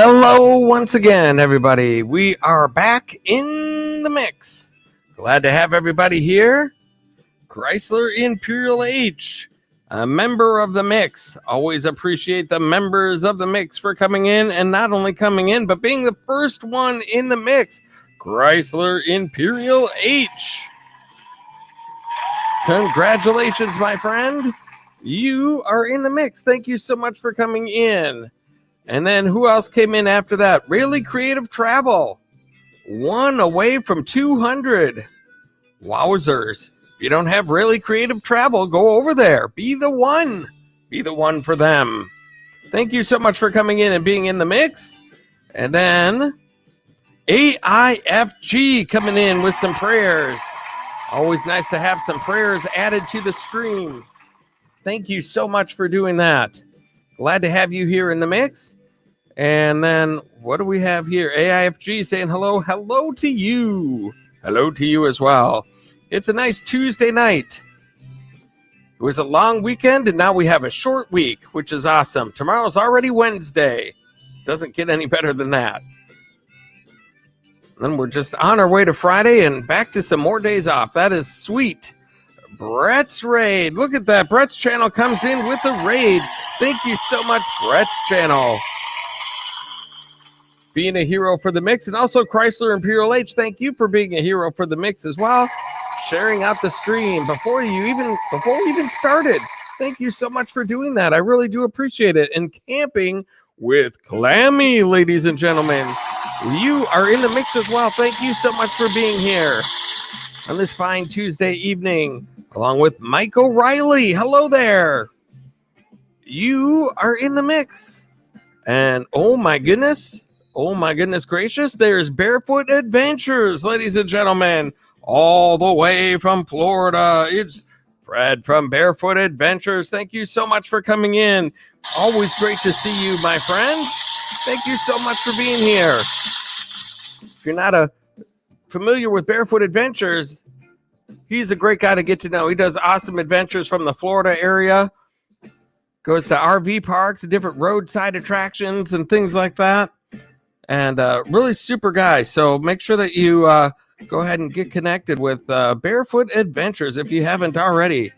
Hello once again, everybody. We are back in the mix. Glad to have everybody here. Chrysler Imperial H, a member of the mix. Always appreciate the members of the mix for coming in, and not only coming in, but being the first one in the mix. Chrysler Imperial H. Congratulations, my friend. You are in the mix. Thank you so much for coming in. And then who else came in after that? Really Creative Travel. One away from 200. Wowzers. If you don't have Really Creative Travel, go over there. Be the one. Be the one for them. Thank you so much for coming in and being in the mix. And then AIFG coming in with some prayers. Always nice to have some prayers added to the stream. Thank you so much for doing that. Glad to have you here in the mix. And then what do we have here? AIFG saying hello. Hello to you. Hello to you as well. It's a nice Tuesday night. It was a long weekend, and now we have a short week, which is awesome. Tomorrow's already Wednesday. Doesn't get any better than that. And then we're just on our way to Friday and back to some more days off. That is sweet. Brett's Raid. Look at that. Brett's channel comes in with a raid. Thank you so much, Brett's channel. Being a hero for the mix, and also Chrysler Imperial H, thank you for being a hero for the mix as well. Sharing out the stream before we even started. Thank you so much for doing that. I really do appreciate it. And camping with Clammy, ladies and gentlemen. You are in the mix as well. Thank you so much for being here on this fine Tuesday evening, along with Mike O'Reilly. Hello there. You are in the mix. And oh my goodness gracious, there's Barefoot Adventures, ladies and gentlemen, all the way from Florida. It's Fred from Barefoot Adventures. Thank you so much for coming in. Always great to see you, my friend. Thank you so much for being here. If you're not familiar with Barefoot Adventures, he's a great guy to get to know. He does awesome adventures from the Florida area. Goes to RV parks, different roadside attractions, and things like that. And really super guy. So make sure that you go ahead and get connected with Barefoot Adventures if you haven't already.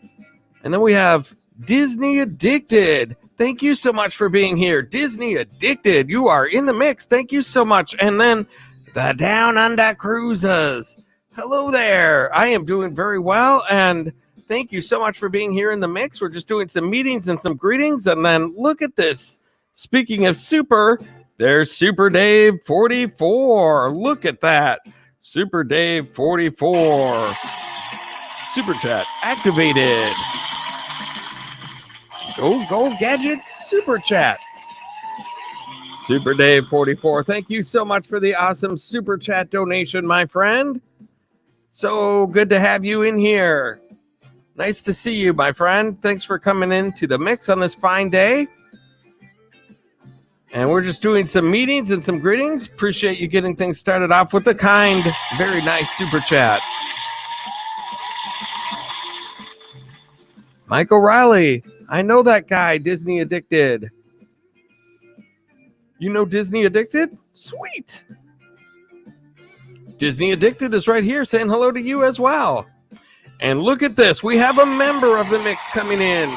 And then we have Disney Addicted. Thank you so much for being here. Disney Addicted, you are in the mix. Thank you so much. And then the Down Under Cruises. Hello there. I am doing very well. And thank you so much for being here in the mix. We're just doing some meetings and some greetings. And then look at this. Speaking of super, there's SuperDave 44. Look at that. SuperDave 44. Super chat activated. Go gadgets super chat. SuperDave 44. Thank you so much for the awesome super chat donation, my friend. So good to have you in here. Nice to see you, my friend. Thanks for coming into the mix on this fine day. And we're just doing some meetings and some greetings. Appreciate you getting things started off with a kind, very nice super chat. Mike O'Reilly. I know that guy, Disney Addicted. You know Disney Addicted? Sweet. Disney Addicted is right here saying hello to you as well. And look at this. We have a member of the mix coming in.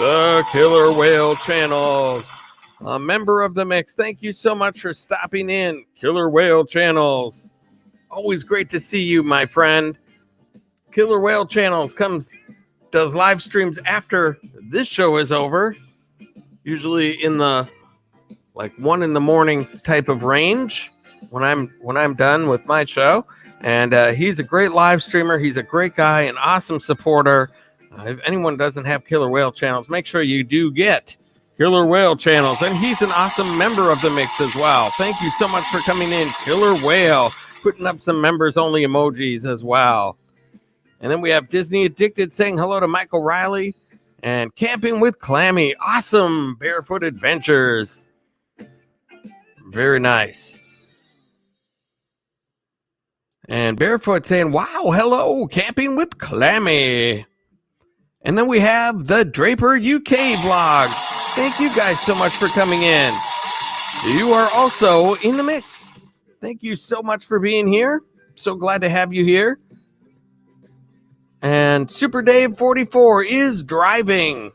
The Killer Whale Channels. A member of the mix. Thank you so much for stopping in. Killer Whale Channels. Always great to see you, my friend. Killer Whale Channels does live streams after this show is over. Usually in the 1 a.m. type of range when I'm done with my show. And he's a great live streamer. He's a great guy, an awesome supporter. If anyone doesn't have Killer Whale Channels, make sure you do get Killer Whale Channels. And he's an awesome member of the mix as well. Thank you so much for coming in, Killer Whale. Putting up some members-only emojis as well. And then we have Disney Addicted saying hello to Mike O'Reilly. And Camping with Clammy. Awesome Barefoot Adventures. Very nice. And Barefoot saying, wow, hello, Camping with Clammy. And then we have the Draper UK vlog. Thank you guys so much for coming in. You are also in the mix. Thank you so much for being here. So glad to have you here. And SuperDave 44 is driving.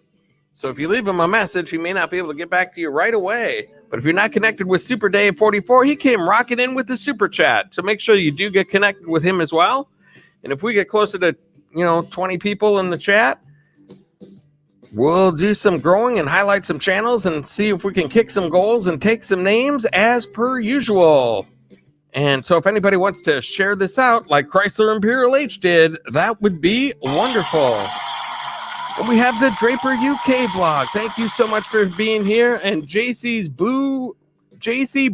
So if you leave him a message, he may not be able to get back to you right away. But if you're not connected with SuperDave 44, he came rocking in with the super chat. So make sure you do get connected with him as well. And if we get closer to, 20 people in the chat, we'll do some growing and highlight some channels and see if we can kick some goals and take some names as per usual. And so if anybody wants to share this out like Chrysler Imperial H did, that would be wonderful. And we have the Draper UK blog. Thank you so much for being here. And JC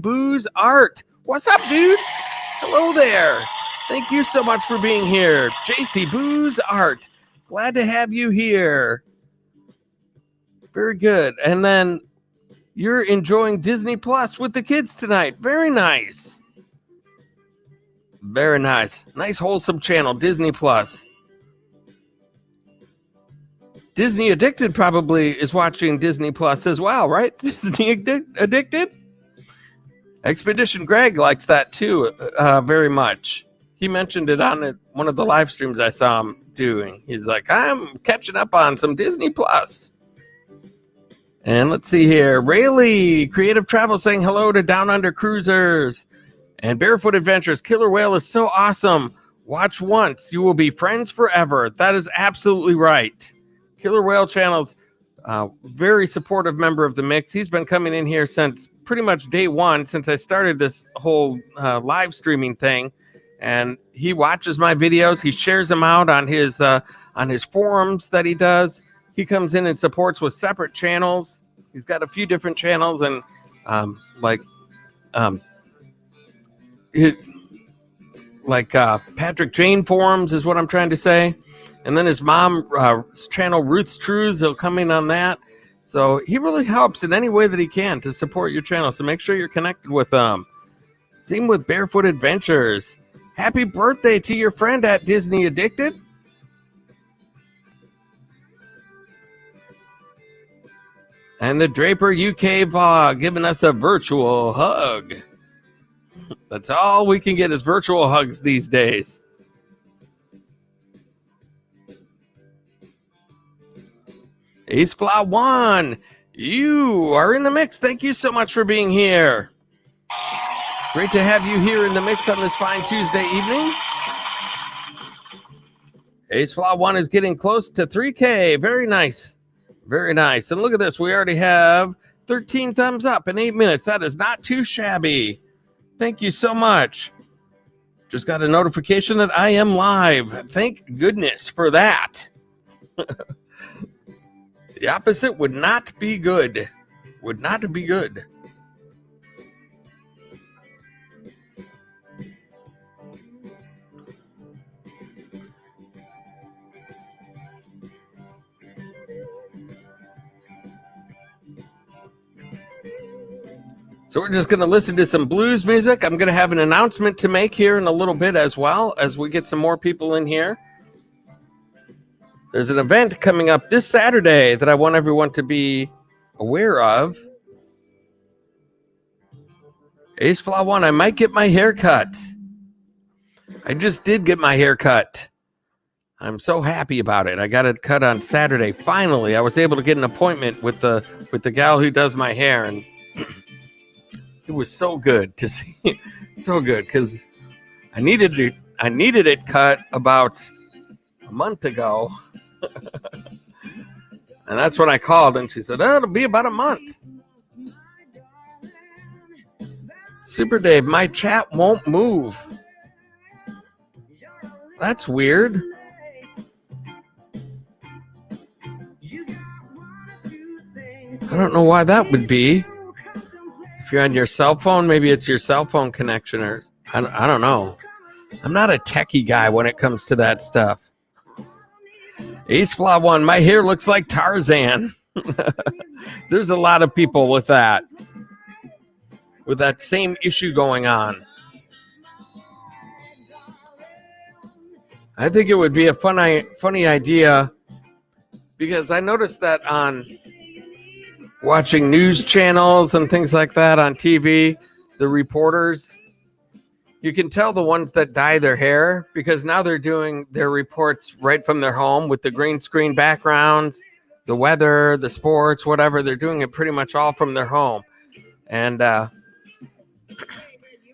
Boo's Art. What's up, dude? Hello there. Thank you so much for being here. JC Boo's Art. Glad to have you here. Very good. And then you're enjoying Disney Plus with the kids tonight. Very nice. Very nice. Nice wholesome channel, Disney Plus. Disney Addicted probably is watching Disney Plus as well, right? Disney Addicted? Expedition Greg likes that too, very much. He mentioned it on one of the live streams I saw him doing. He's like, I'm catching up on some Disney Plus. And let's see here. Rayleigh, Creative Travel saying hello to Down Under Cruisers. And Barefoot Adventures, Killer Whale is so awesome. Watch once, you will be friends forever. That is absolutely right. Killer Whale Channel's very supportive member of the mix. He's been coming in here since pretty much day one, since I started this whole live streaming thing. And he watches my videos. He shares them out on his forums that he does. He comes in and supports with separate channels. He's got a few different channels, and Patrick Jane forums is what I'm trying to say. And then his mom's channel, Ruth's Truths, he'll come in on that. So he really helps in any way that he can to support your channel. So make sure you're connected with them. Same with Barefoot Adventures. Happy birthday to your friend at Disney Addicted. And the Draper UK vlog giving us a virtual hug. That's all we can get is virtual hugs these days. Ace Fly 1, you are in the mix. Thank you so much for being here. Great to have you here in the mix on this fine Tuesday evening. Ace Fly 1 is getting close to 3K. Very nice. Very nice. And look at this. We already have 13 thumbs up in 8 minutes. That is not too shabby. Thank you so much. Just got a notification that I am live. Thank goodness for that. The opposite would not be good. Would not be good. So we're just going to listen to some blues music. I'm going to have an announcement to make here in a little bit as well, as we get some more people in here. There's an event coming up this Saturday that I want everyone to be aware of. Ace Fly 1, I might get my hair cut. I just did get my hair cut. I'm so happy about it. I got it cut on Saturday. Finally, I was able to get an appointment with the gal who does my hair, and it was so good to see. So good, because I needed it cut about a month ago. And that's when I called, and she said, oh, it'll be about a month. SuperDave, my chat won't move. That's weird. I don't know why that would be. If you're on your cell phone, maybe it's your cell phone connection, or I don't know. I'm not a techie guy when it comes to that stuff. Ace Fly 1, my hair looks like Tarzan. There's a lot of people with that same issue going on. I think it would be a funny idea, because I noticed that on watching news channels and things like that on TV, the reporters, you can tell the ones that dye their hair because now they're doing their reports right from their home with the green screen backgrounds, the weather, the sports, whatever. They're doing it pretty much all from their home. And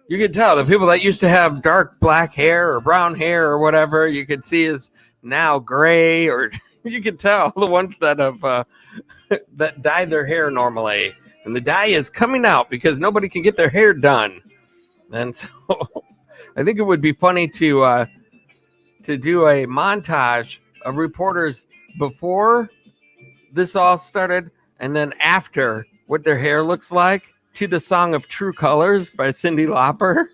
you can tell the people that used to have dark black hair or brown hair or whatever you could see is now gray, or you can tell the ones that have that dye their hair normally. And the dye is coming out because nobody can get their hair done. And so I think it would be funny to do a montage of reporters before this all started and then after what their hair looks like to the song of True Colors by Cyndi Lauper.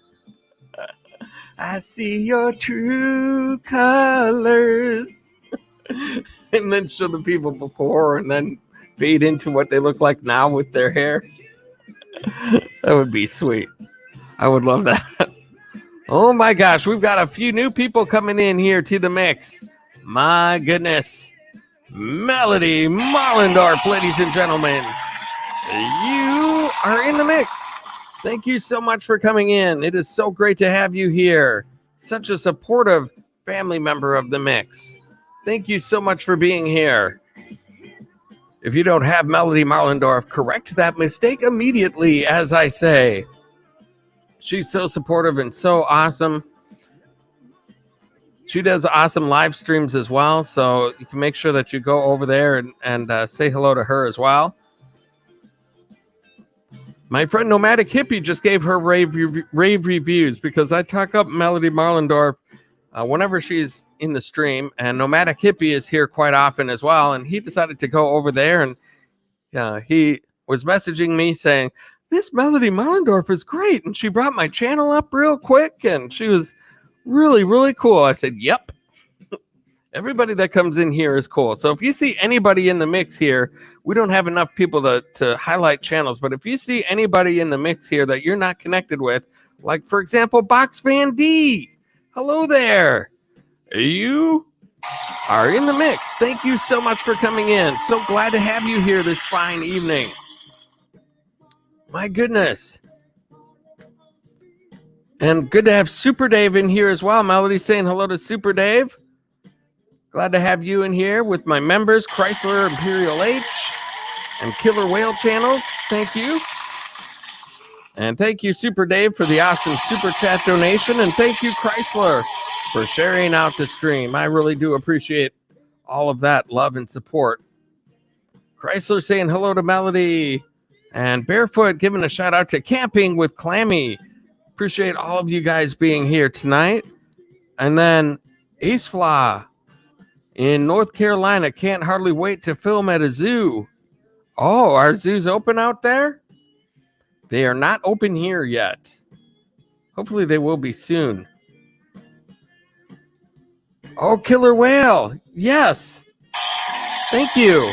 I see your true colors. And then show the people before and then fade into what they look like now with their hair. That would be sweet. I would love that. Oh my gosh, we've got a few new people coming in here to the mix. My goodness. Melody Marlendorf, ladies and gentlemen. You are in the mix. Thank you so much for coming in. It is so great to have you here. Such a supportive family member of the mix. Thank you so much for being here. If you don't have Melody Marlendorf, correct that mistake immediately, as I say. She's so supportive and so awesome. She does awesome live streams as well, so you can make sure that you go over there and say hello to her as well. My friend Nomadic Hippie just gave her rave reviews because I talk up Melody Marlendorf whenever she's in the stream, and Nomadic Hippie is here quite often as well, and he decided to go over there, and he was messaging me saying, this Melody Marlendorf is great, and she brought my channel up real quick, and she was really, really cool. I said, yep. Everybody that comes in here is cool. So if you see anybody in the mix here, we don't have enough people to highlight channels, but if you see anybody in the mix here that you're not connected with, like, for example, Box Fan D, hello there. You are in the mix. Thank you so much for coming in. So glad to have you here this fine evening. My goodness. And good to have SuperDave in here as well. Melody saying hello to SuperDave. Glad to have you in here with my members, Chrysler, Imperial H, and Killer Whale channels. Thank you. And thank you, SuperDave, for the awesome Super Chat donation. And thank you, Chrysler, for sharing out the stream. I really do appreciate all of that love and support. Chrysler saying hello to Melody. And Barefoot giving a shout out to Camping with Clammy. Appreciate all of you guys being here tonight. And then Ace Flaw in North Carolina, can't hardly wait to film at a zoo. Oh, our zoo's open out there? They are not open here yet. Hopefully they will be soon. Oh, Killer Whale. Yes. Thank you.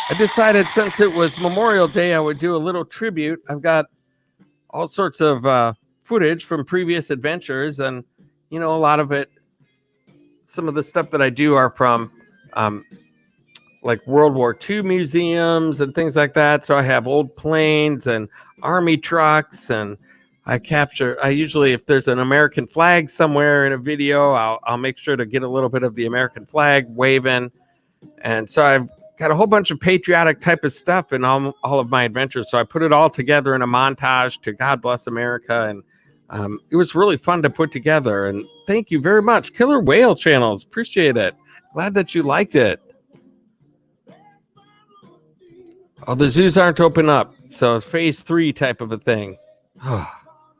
I decided since it was Memorial Day, I would do a little tribute. I've got all sorts of footage from previous adventures, and, you know, a lot of it, some of the stuff that I do are from like World War II museums and things like that. So I have old planes and army trucks, and I usually, if there's an American flag somewhere in a video, I'll make sure to get a little bit of the American flag waving. And so I've got a whole bunch of patriotic type of stuff in all of my adventures. So I put it all together in a montage to God Bless America. And it was really fun to put together. And thank you very much. Killer Whale channels. Appreciate it. Glad that you liked it. Oh, the zoos aren't open up. So phase 3 type of a thing.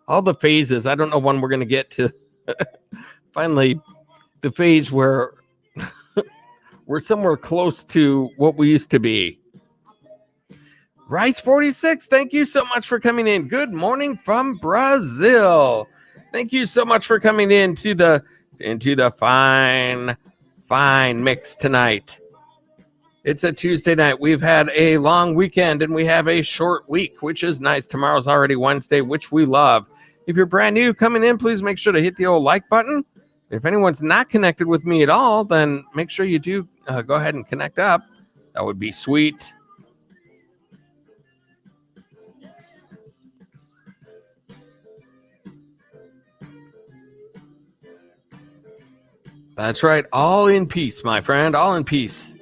All the phases. I don't know when we're going to get to finally the phase where we're somewhere close to what we used to be. Rice 46, thank you so much for coming in. Good morning from Brazil. Thank you so much for coming into the fine mix tonight. It's a Tuesday night. We've had a long weekend and we have a short week, which is nice. Tomorrow's already Wednesday, which we love. If you're brand new coming in, please make sure to hit the old like button. If anyone's not connected with me at all, then make sure you do go ahead and connect up. That would be sweet. That's right. All in peace, my friend. All in peace.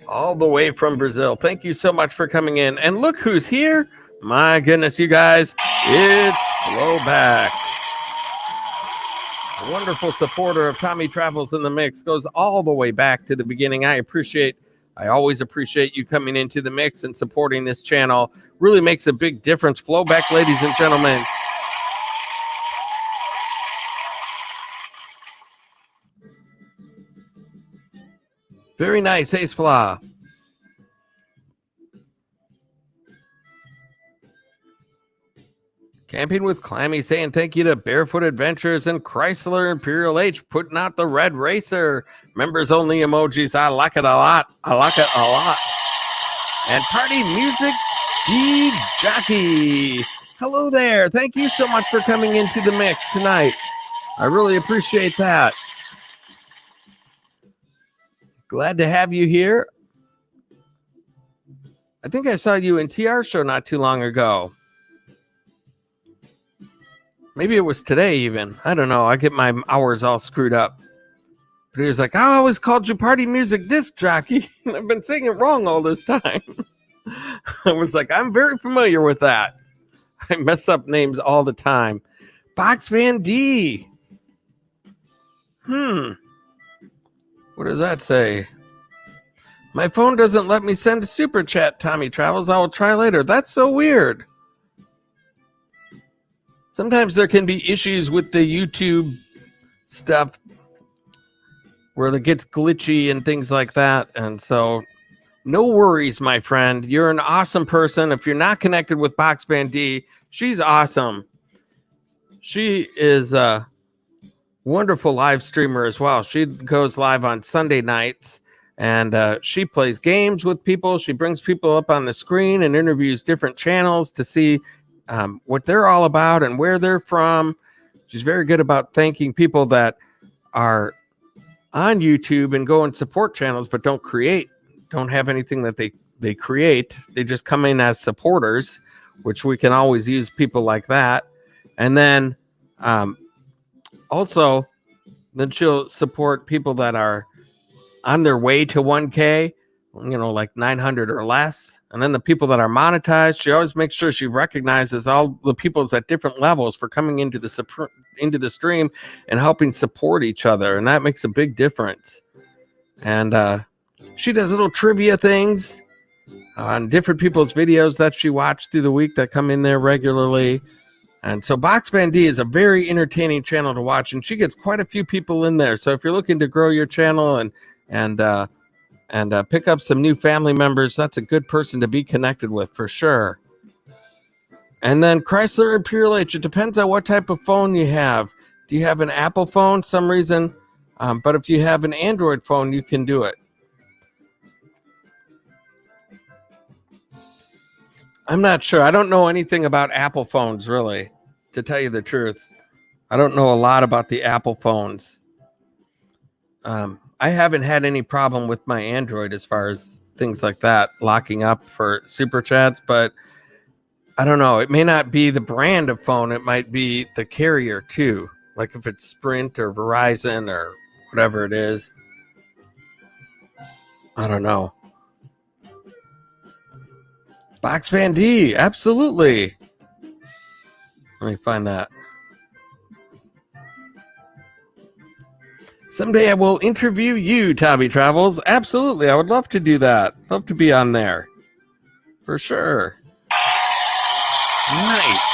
All the way from Brazil. Thank you so much for coming in. And look who's here. My goodness, you guys. It's Flowback. A wonderful supporter of Tommy Travels in the Mix. Goes all the way back to the beginning. I always appreciate you coming into the mix and supporting this channel. Really makes a big difference. Flowback, ladies and gentlemen. Very nice, Ace Flaw. Camping with Clammy saying thank you to Barefoot Adventures and Chrysler Imperial H putting out the Red Racer. Members only emojis. I like it a lot. I like it a lot. And Party Music D Jockey. Hello there. Thank you so much for coming into the mix tonight. I really appreciate that. Glad to have you here. I think I saw you in TR show not too long ago. Maybe it was today even. I don't know. I get my hours all screwed up. But he was like, I always called you Party Music Disc Jockey. And I've been saying it wrong all this time. I was like, I'm very familiar with that. I mess up names all the time. Box Fan D. What does that say? My phone doesn't let me send a super chat, Tommy Travels. I will try later. That's so weird. Sometimes there can be issues with the YouTube stuff where it gets glitchy and things like that. And so no worries, my friend. You're an awesome person. If you're not connected with Box Fan D, she's awesome. She is a wonderful live streamer as well. She goes live on Sunday nights and she plays games with people. She brings people up on the screen and interviews different channels to see what they're all about and where they're from. She's very good about thanking people that are on YouTube and go and support channels but don't have anything that they create. They just come in as supporters, which we can always use people like that. And then also, then she'll support people that are on their way to 1K, like 900 or less. And then the people that are monetized, she always makes sure she recognizes all the people at different levels for coming into the stream and helping support each other. And that makes a big difference. And she does little trivia things on different people's videos that she watched through the week that come in there regularly. And so Box Fan D is a very entertaining channel to watch, and she gets quite a few people in there. So if you're looking to grow your channel and pick up some new family members, that's a good person to be connected with for sure. And then Chrysler Imperial H, it depends on what type of phone you have. Do you have an Apple phone? Some reason, but if you have an Android phone, you can do it. I'm not sure. I don't know anything about Apple phones, really, to tell you the truth. I don't know a lot about the Apple phones. I haven't had any problem with my Android as far as things like that, locking up for super chats, but I don't know. It may not be the brand of phone. It might be the carrier, too. Like if it's Sprint or Verizon or whatever it is. I don't know. Box Fan D, absolutely. Let me find that. Someday I will interview you, Tommy Travels. Absolutely, I would love to do that. Love to be on there. For sure. Nice.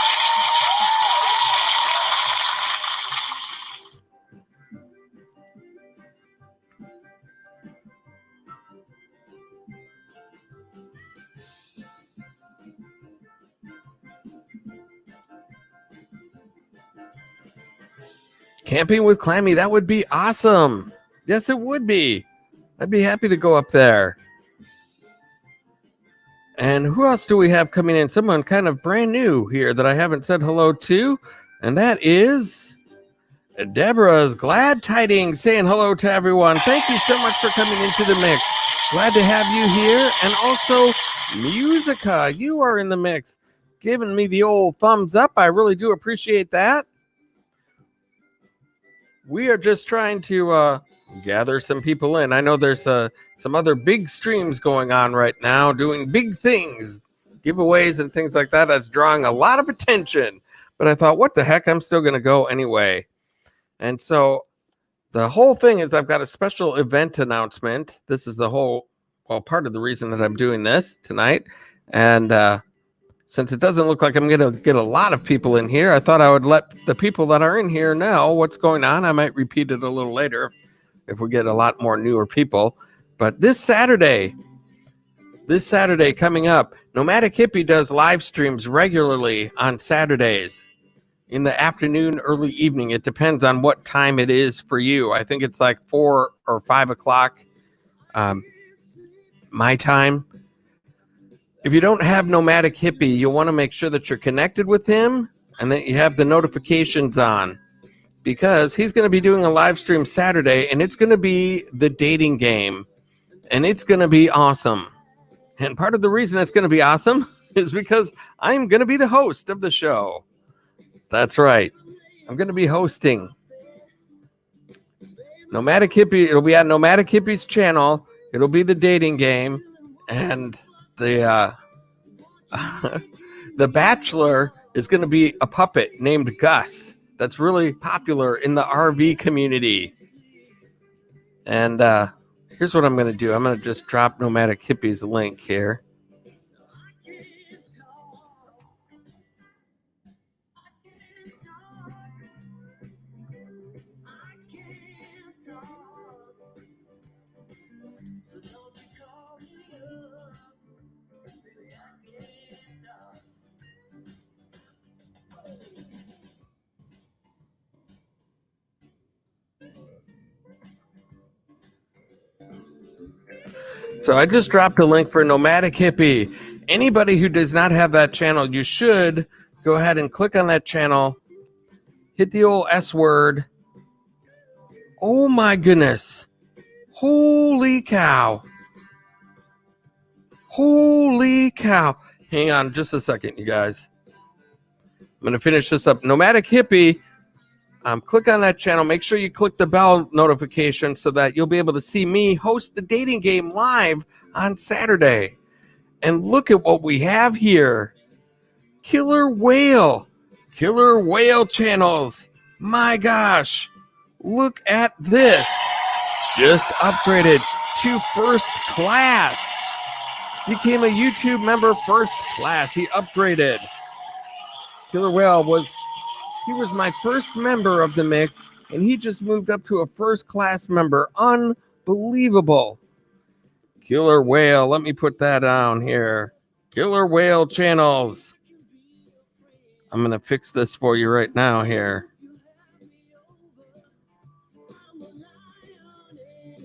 Camping with Clammy, that would be awesome. Yes, it would be. I'd be happy to go up there. And who else do we have coming in? Someone kind of brand new here that I haven't said hello to. And that is Deborah's Glad Tidings saying hello to everyone. Thank you so much for coming into the mix. Glad to have you here. And also, Musica, you are in the mix. Giving me the old thumbs up. I really do appreciate that. we are just trying to gather some people in. I know there's some other big streams going on right now doing big things, giveaways and things like that. That's drawing a lot of attention. But I thought, what the heck? I'm still going to go anyway. And so the whole thing is I've got a special event announcement. This is the whole, well, part of the reason that I'm doing this tonight. And since it doesn't look like I'm going to get a lot of people in here, I thought I would let the people that are in here know what's going on. I might repeat it a little later if we get a lot more newer people. But this Saturday coming up, Nomadic Hippie does live streams regularly on Saturdays in the afternoon, early evening. It depends on what time it is for you. I think it's like 4 or 5 o'clock my time. If you don't have Nomadic Hippie, you'll want to make sure that you're connected with him and that you have the notifications on, because he's going to be doing a live stream Saturday, and it's going to be the dating game, and it's going to be awesome. And part of the reason it's going to be awesome is because I'm going to be the host of the show. That's right. I'm going to be hosting Nomadic Hippie. It'll be on Nomadic Hippie's channel. It'll be the dating game. And the Bachelor is going to be a puppet named Gus. That's really popular in the RV community. And here's what I'm going to do. I'm going to just drop Nomadic Hippie's link here. So I just dropped a link for Nomadic Hippie. Anybody who does not have that channel, you should go ahead and click on that channel. Hit the old S word. Oh my goodness. Holy cow. Holy cow. Hang on just a second, you guys. I'm going to finish this up. Nomadic Hippie. Click on that channel. Make sure you click the bell notification so that you'll be able to see me host the dating game live on Saturday. And look at what we have here. Killer Whale channels. My gosh. Look at this. Just upgraded to first class. Became a YouTube member first class. He upgraded. Killer Whale was my first member of the mix, and he just moved up to a first class member. Unbelievable. Killer Whale, let me put that down here. Killer Whale channels. I'm going to fix this for you right now here.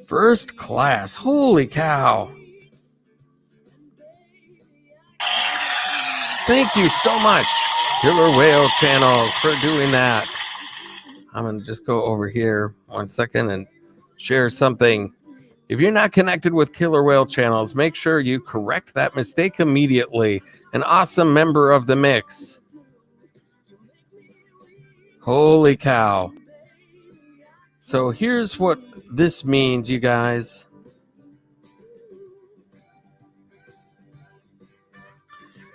First class. Holy cow. Thank you so much, Killer Whale channels, for doing that. I'm going to just go over here 1 second and share something. If you're not connected with Killer Whale channels, make sure you correct that mistake immediately. An awesome member of the mix. Holy cow. So here's what this means, you guys.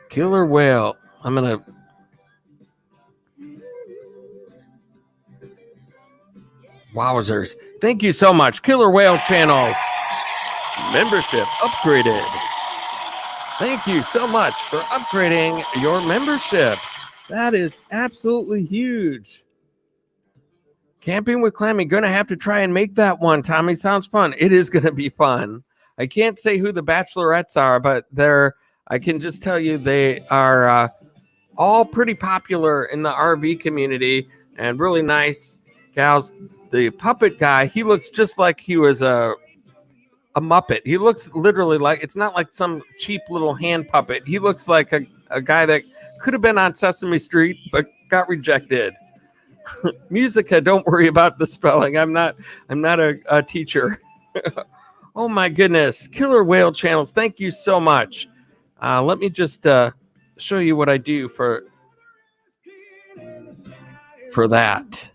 Killer Whale. I'm going to... Wowzers. Thank you so much. Killer Whale channels. Membership upgraded. Thank you so much for upgrading your membership. That is absolutely huge. Camping with Clammy. Going to have to try and make that one, Tommy. Sounds fun. It is going to be fun. I can't say who the bachelorettes are, but I can just tell you they are all pretty popular in the RV community and really nice gals. The puppet guy, he looks just like he was a Muppet. He looks literally like, it's not like some cheap little hand puppet. He looks like a guy that could have been on Sesame Street but got rejected. Musica, don't worry about the spelling. I'm not a teacher. Oh my goodness. Killer Whale channels, thank you so much. Let me just show you what I do for that.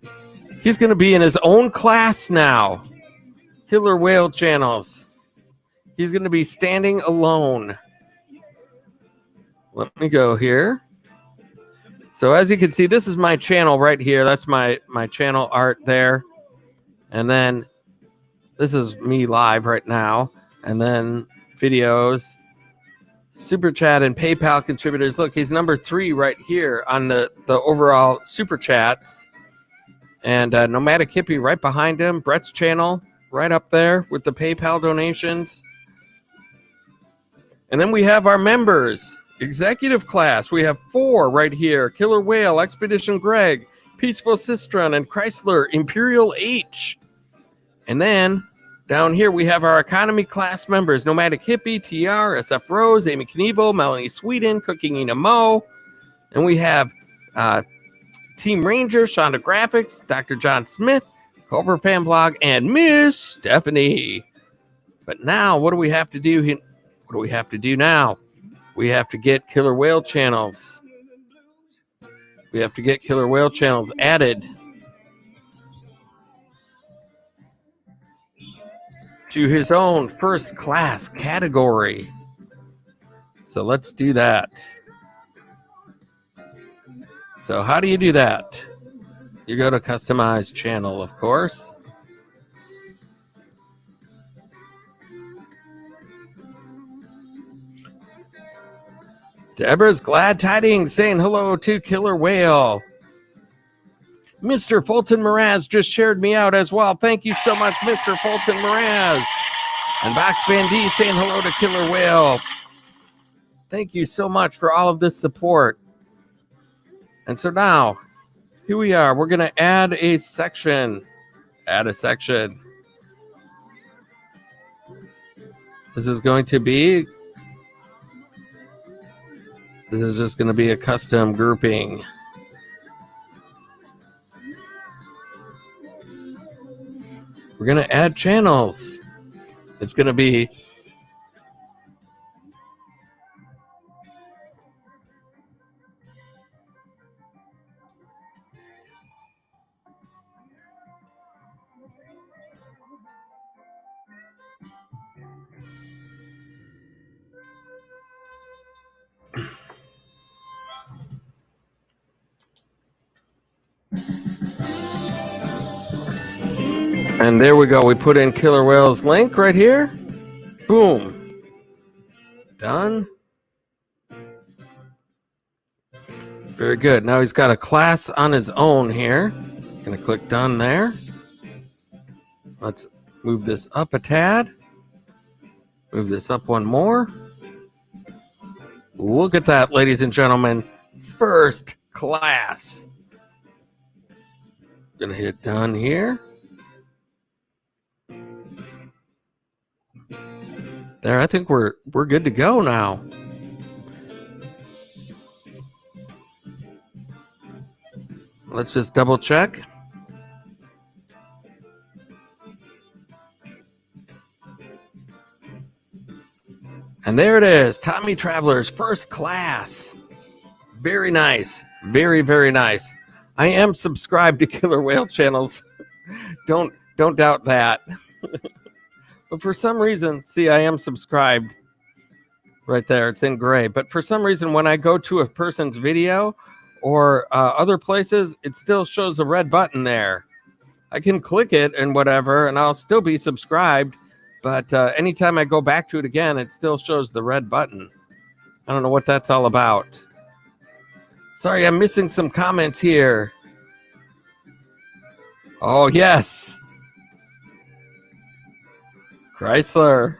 He's going to be in his own class now. Killer Whale Channels. He's going to be standing alone. Let me go here. So as you can see, this is my channel right here. That's my channel art there. And then this is me live right now. And then videos, Super Chat, and PayPal contributors. Look, he's number 3 right here on the overall Super Chats. And Nomadic Hippie right behind him. Brett's channel right up there with the PayPal donations. And then we have our members. Executive class. We have 4 right here. Killer Whale, Expedition Greg, Peaceful Sistron, and Chrysler Imperial H. And then down here we have our economy class members. Nomadic Hippie, TR, SF Rose, Amy Knievel, Melanie Sweden, Cooking Ina Mo. And we have Team Ranger, Shonda Graphics, Dr. John Smith, Cobra Fan Blog, and Miss Stephanie. But now, what do we have to do? What do we have to do now? We have to get Killer Whale Channels. We have to get Killer Whale Channels added to his own first class category. So let's do that. So how do you do that? You go to Customize Channel, of course. Deborah's Glad Tidings saying hello to Killer Whale. Mr. Fulton Mraz just shared me out as well. Thank you so much, Mr. Fulton Mraz. And Box Van D saying hello to Killer Whale. Thank you so much for all of this support. And so now, here we are. We're going to add a section. Add a section. This is going to be... This is just going to be a custom grouping. We're going to add channels. It's going to be and there we go. We put in Killer Whale's link right here. Boom. Done. Very good. Now he's got a class on his own here. Gonna click done there. Let's move this up a tad. Move this up one more. Look at that, ladies and gentlemen. First class. Gonna hit done here. There, I think we're good to go now. Let's just double check. And there it is, Tommy Traveler's first class. Very nice. Very, very nice. I am subscribed to Killer Whale Channels. Don't doubt that. But for some reason, see, I am subscribed right there. It's in gray. But for some reason, when I go to a person's video or other places, it still shows a red button there. I can click it and whatever, and I'll still be subscribed. But anytime I go back to it again, it still shows the red button. I don't know what that's all about. Sorry, I'm missing some comments here. Oh, yes. Chrysler.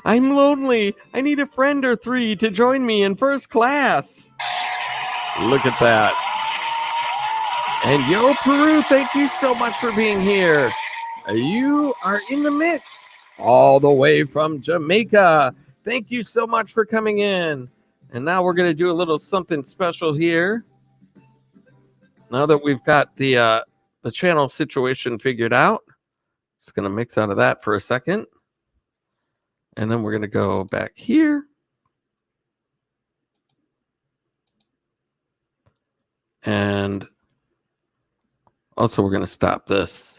I'm lonely. I need a friend or 3 to join me in first class. Look at that. And Yo Peru, thank you so much for being here. You are in the mix all the way from Jamaica. Thank you so much for coming in. And now we're going to do a little something special here. Now that we've got the channel situation figured out, just going to mix out of that for a second. And then we're going to go back here. And Also, we're going to stop this.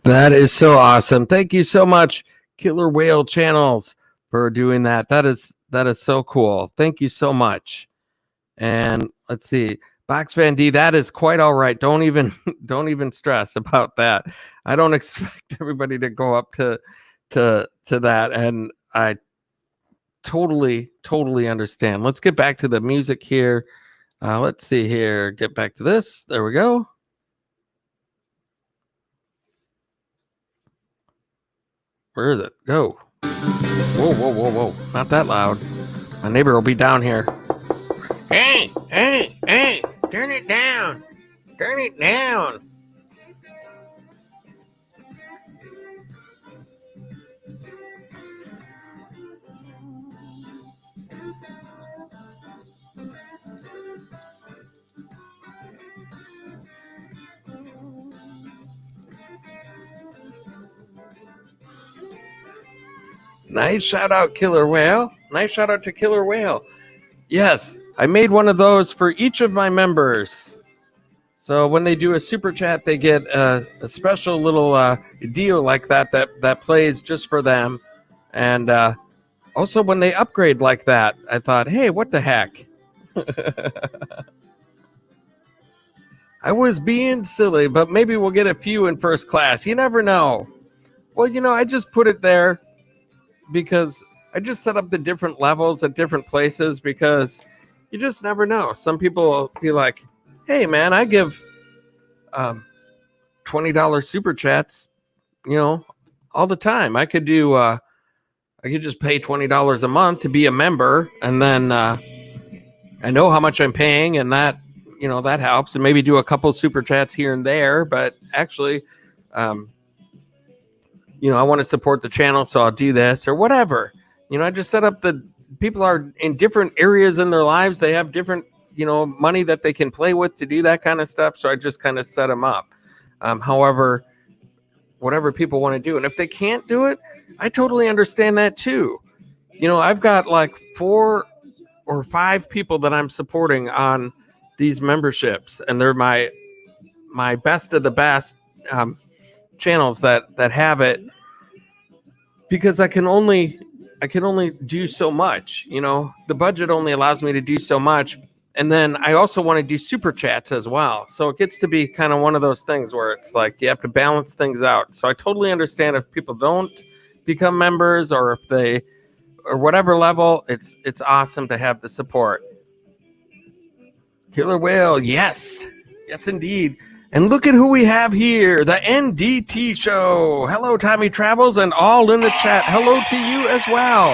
That is so awesome. Thank you so much, Killer Whale Channels, for doing that. That is so cool. Thank you so much. And let's see, Box Van D, that is quite all right. Don't even stress about that. I don't expect everybody to go up to that, and I totally understand. Let's get back to the music here. Let's see here. Get back to this. There we go. Where is it? Go. Whoa. Not that loud. My neighbor will be down here. Hey. Turn it down. Turn it down. Nice shout out, Killer Whale. Nice shout out to Killer Whale. Yes, I made one of those for each of my members. So when they do a super chat, they get a special little deal like that plays just for them. And also when they upgrade like that, I thought, hey, what the heck? I was being silly, but maybe we'll get a few in first class. You never know. Well, I just put it there because I just set up the different levels at different places because you just never know. Some people will be like, hey, man, I give $20 super chats, all the time. I could do, I could just pay $20 a month to be a member, and then I know how much I'm paying, and that, that helps, and maybe do a couple super chats here and there, but actually, I want to support the channel, so I'll do this or whatever. I just set up people are in different areas in their lives. They have different, money that they can play with to do that kind of stuff. So I just kind of set them up. However, whatever people want to do. And if they can't do it, I totally understand that too. I've got like 4 or 5 people that I'm supporting on these memberships, and they're my best of the best channels that have it, because I can only do so much. The budget only allows me to do so much, and then I also want to do super chats as well. So it gets to be kind of one of those things where it's like you have to balance things out. So I totally understand if people don't become members, or if they, or whatever level, it's awesome to have the support. Killer Whale, yes indeed. And look at who we have here, the NDT show. Hello, Tommy Travels, and all in the chat. Hello to you as well.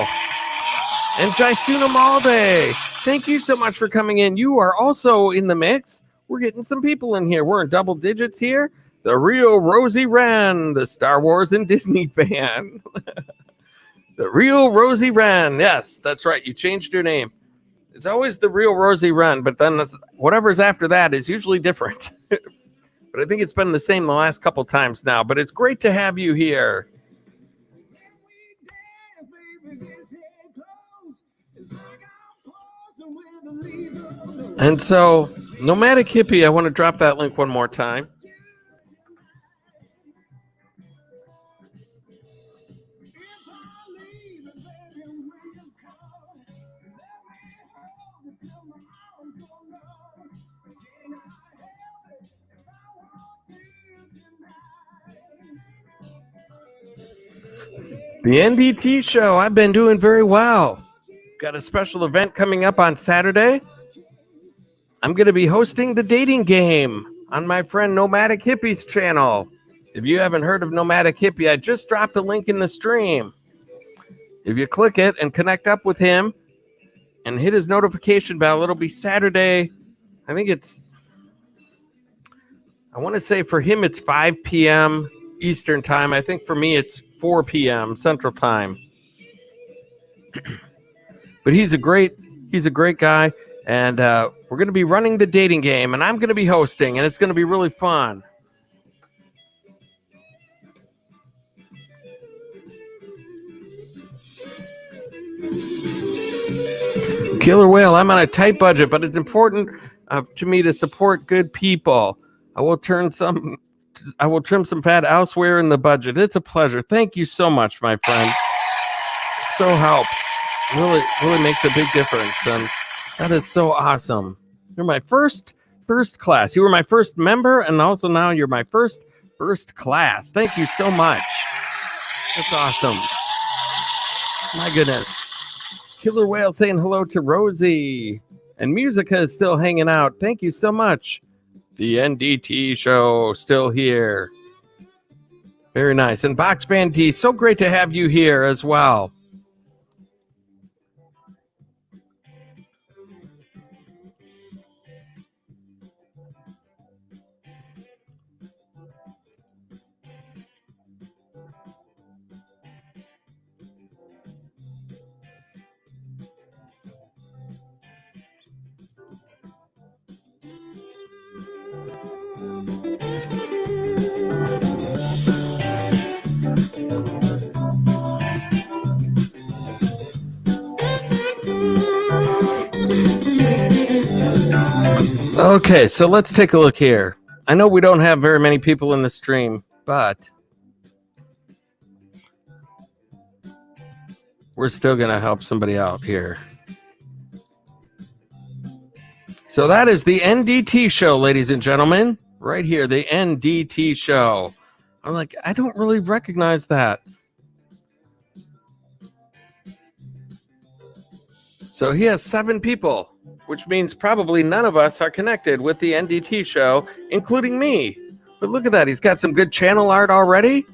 And Jaisuna Malde, thank you so much for coming in. You are also in the mix. We're getting some people in here. We're in double digits here. The real Rosie Wren, the Star Wars and Disney fan. The real Rosie Wren. Yes, that's right. You changed your name. It's always the real Rosie Wren, but then whatever's after that is usually different. But I think it's been the same the last couple times now. But it's great to have you here. And so, Nomadic Hippie, I want to drop that link one more time. The NDT show, I've been doing very well. Got a special event coming up on Saturday. I'm going to be hosting the dating game. on my friend Nomadic Hippie's channel. If you haven't heard of Nomadic Hippie, I just dropped a link in the stream. If you click it and connect up with him and hit his notification bell, it'll be Saturday. I want to say for him it's 5 p.m. Eastern time. I think for me it's 4 p.m. Central time. But he's a great guy, and we're going to be running the dating game, and I'm going to be hosting, and it's going to be really fun. Killer Whale, I'm on a tight budget, but it's important to me to support good people. I will trim some fat elsewhere in the budget. It's a pleasure. Thank you so much, my friend. So helps. Really makes a big difference, and that is so awesome. You're my first class. You were my first member, and also now you're my first class. Thank you so much. That's awesome. My goodness. Killer Whale saying hello to Rosie, and Musica is still hanging out. Thank you so much. The NDT show still here. Very nice. And Box Fan T, so great to have you here as well. Okay, so let's take a look here. I know we don't have very many people in the stream, but we're still going to help somebody out here. So that is the NDT show, ladies and gentlemen. Right here, the NDT show. I'm like, I don't really recognize that. So he has 7 people, which means probably none of us are connected with the NDT show, including me. But look at that. He's got some good channel art already.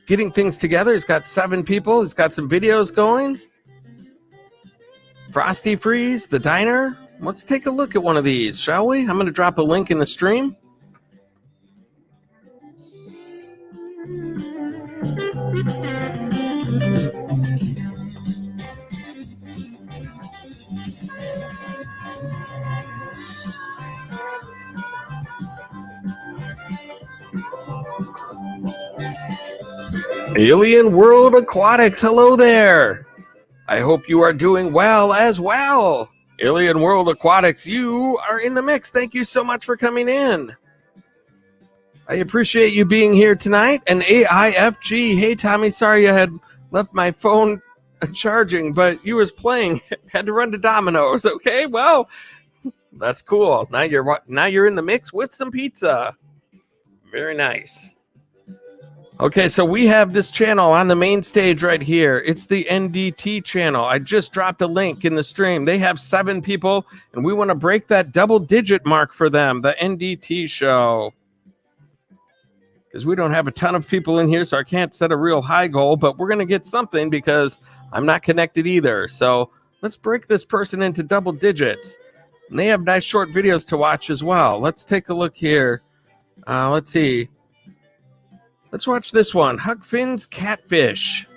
Getting things together. He's got 7 people. He's got some videos going. Frosty Freeze, the diner. Let's take a look at one of these, shall we? I'm going to drop a link in the stream. Alien World Aquatics, hello there. I hope you are doing well as well. Alien World Aquatics, you are in the mix. Thank you so much for coming in. I appreciate you being here tonight. And AIFG, hey Tommy, sorry I had left my phone charging, but you was playing. Had to run to Domino's. Okay, well, that's cool. Now you're in the mix with some pizza. Very nice. Okay, so we have this channel on the main stage right here. It's the NDT channel. I just dropped a link in the stream. They have 7 people, and we want to break that double-digit mark for them, the NDT show. Because we don't have a ton of people in here, so I can't set a real high goal, but we're going to get something because I'm not connected either. So let's break this person into double digits. And they have nice short videos to watch as well. Let's take a look here. Let's see. Let's watch this one, Huck Finn's Catfish.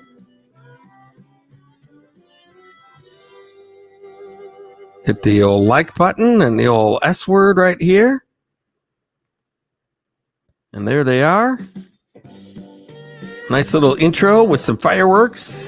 Hit the old like button and the old S word right here. And there they are. Nice little intro with some fireworks.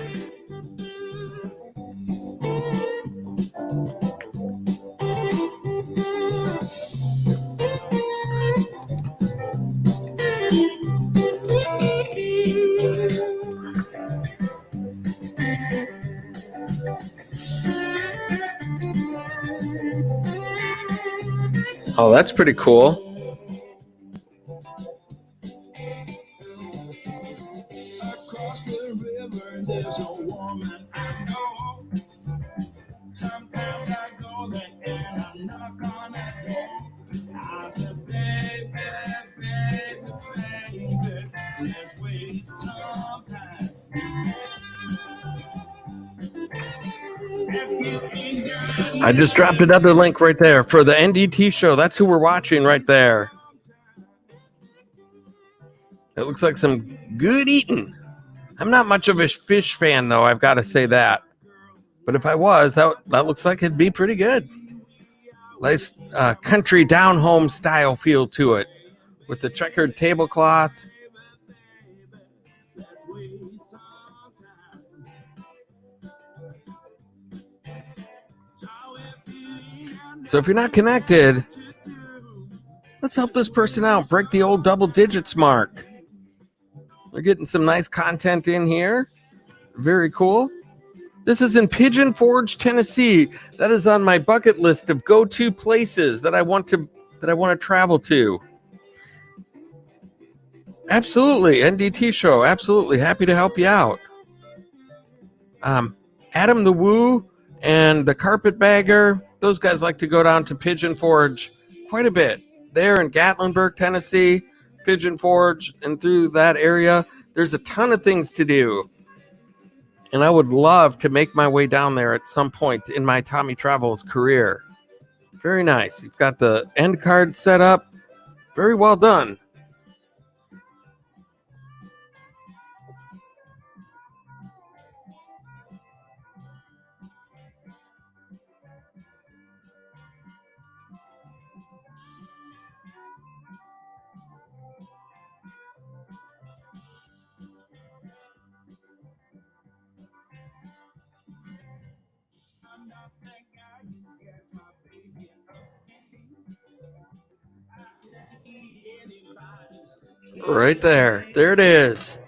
Oh, that's pretty cool. Across the river, there's a woman I know. Sometimes I go there and I'm not I just dropped another link right there for the NDT show. That's who we're watching right there. It looks like some good eating. I'm not much of a fish fan, though. I've got to say that. But if I was, that looks like it'd be pretty good. Nice country down-home style feel to it with the checkered tablecloth. So if you're not connected, let's help this person out. Break the old double digits mark. They're getting some nice content in here. Very cool. This is in Pigeon Forge, Tennessee. That is on my bucket list of go-to places that I want to travel to. Absolutely, NDT show. Absolutely, happy to help you out. Adam the Woo and the Carpetbagger. Those guys like to go down to Pigeon Forge quite a bit. There in Gatlinburg, Tennessee, Pigeon Forge, and through that area, there's a ton of things to do. And I would love to make my way down there at some point in my Tommy Travels career. Very nice. You've got the end card set up. Very well done. Right there. There it is.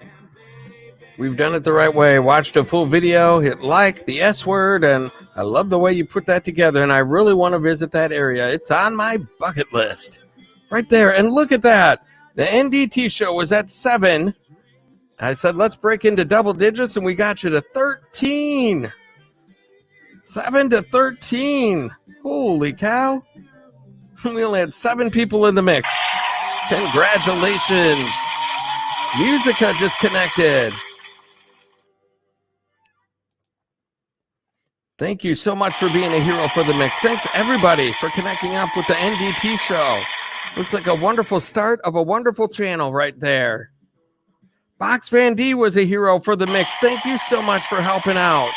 We've done it the right way. Watched a full video, hit like, the S word, and I love the way you put that together, and I really want to visit that area. It's on my bucket list. Right there. And look at that. The NDT show was at 7. I said, let's break into double digits, and we got you to 13. 7 to 13. Holy cow. We only had 7 people in the mix. Congratulations. Musica just connected. Thank you so much for being a hero for the mix. Thanks, everybody, for connecting up with the NDT show. Looks like a wonderful start of a wonderful channel right there. Box Van D was a hero for the mix. Thank you so much for helping out.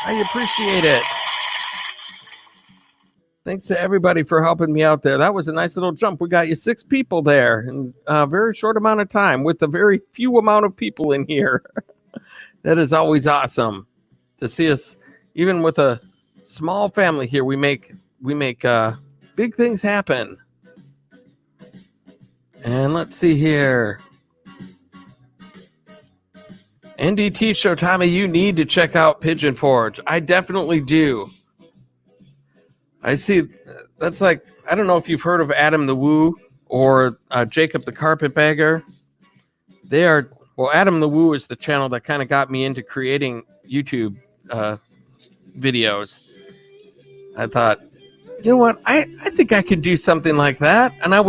I appreciate it. Thanks to everybody for helping me out there. That was a nice little jump. We got you 6 people there in a very short amount of time with a very few amount of people in here. That is always awesome to see us, even with a small family here. We make big things happen. And let's see here. NDT show, Tommy, you need to check out Pigeon Forge. I definitely do. I see. That's like, I don't know if you've heard of Adam the Woo or Jacob the Carpetbagger. They are, well, Adam the Woo is the channel that kind of got me into creating YouTube videos. I thought, you know what? I think I could do something like that. And I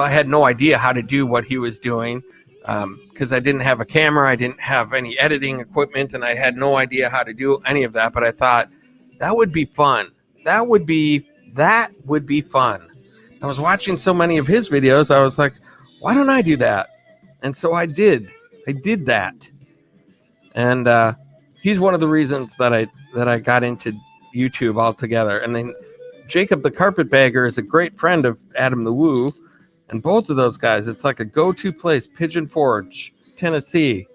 had no idea how to do what he was doing because I didn't have a camera. I didn't have any editing equipment, and I had no idea how to do any of that. But I thought, that would be fun. That would be fun. I was watching so many of his videos. I was like, why don't I do that? And so I did. I did that. And he's one of the reasons that I got into YouTube altogether. And then Jacob the Carpetbagger is a great friend of Adam the Woo. And both of those guys, it's like a go-to place, Pigeon Forge, Tennessee.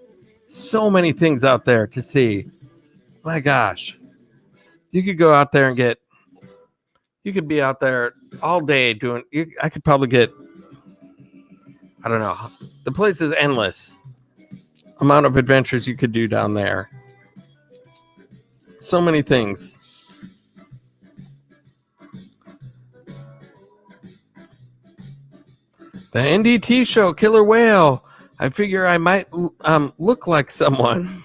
So many things out there to see. My gosh. You could go out there and you could be out there all day doing, I could probably get, I don't know. The place is endless. Amount of adventures you could do down there. So many things. The NDT show, Killer Whale. I figure I might look like someone.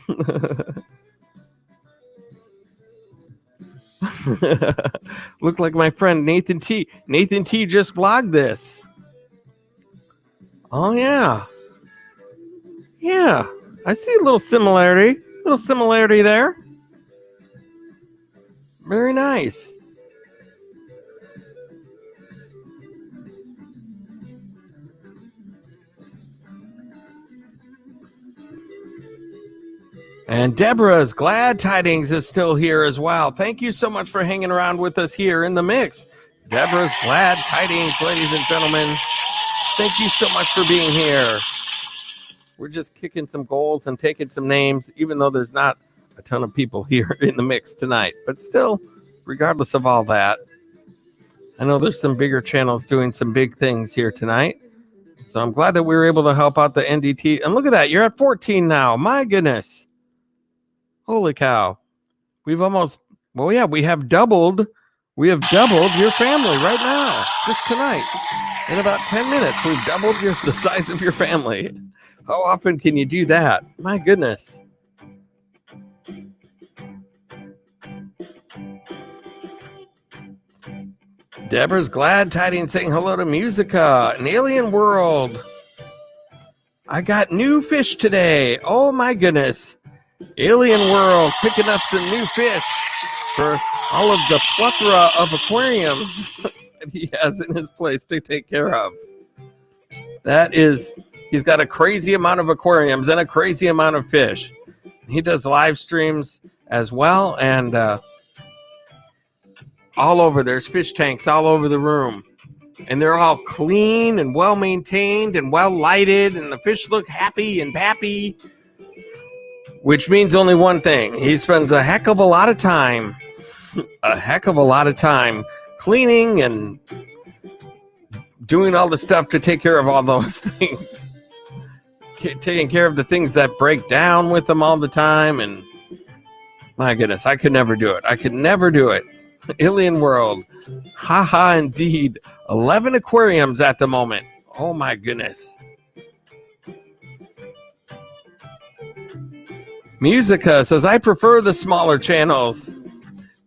Look like my friend Nathan T. Nathan T just vlogged this. Oh, yeah. Yeah, I see a little similarity. Little similarity there. Very nice. And Deborah's Glad Tidings is still here as well. Thank you so much for hanging around with us here in the mix. Deborah's Glad Tidings, ladies and gentlemen. Thank you so much for being here. We're just kicking some goals and taking some names, even though there's not a ton of people here in the mix tonight. But still, regardless of all that, I know there's some bigger channels doing some big things here tonight. So I'm glad that we were able to help out the NDT. And look at that, you're at 14 now. My goodness. Holy cow. We've almost, well, yeah, we have doubled your family right now, just tonight. In about 10 minutes, we've doubled the size of your family. How often can you do that? My goodness. Deborah's Glad Tidings saying hello to Musica, an alien world. I got new fish today. Oh my goodness. Alien world picking up some new fish for all of the plethora of aquariums that he has in his place to take care of. He's got a crazy amount of aquariums and a crazy amount of fish. He does live streams as well, and all over, there's fish tanks all over the room. And they're all clean and well maintained and well lighted, and the fish look happy and pappy. Which means only one thing. He spends a heck of a lot of time cleaning and doing all the stuff to take care of all those things. Taking care of the things that break down with them all the time. And my goodness, I could never do it. Alien world. Haha, indeed. 11 aquariums at the moment. Oh my goodness. Musica says, I prefer the smaller channels.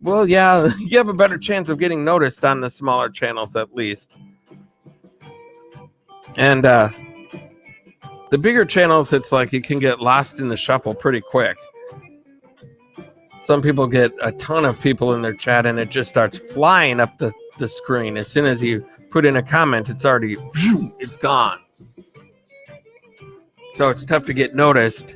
Well, yeah, you have a better chance of getting noticed on the smaller channels at least. And the bigger channels, it's like you can get lost in the shuffle pretty quick. Some people get a ton of people in their chat and it just starts flying up the screen. As soon as you put in a comment, it's gone. So it's tough to get noticed.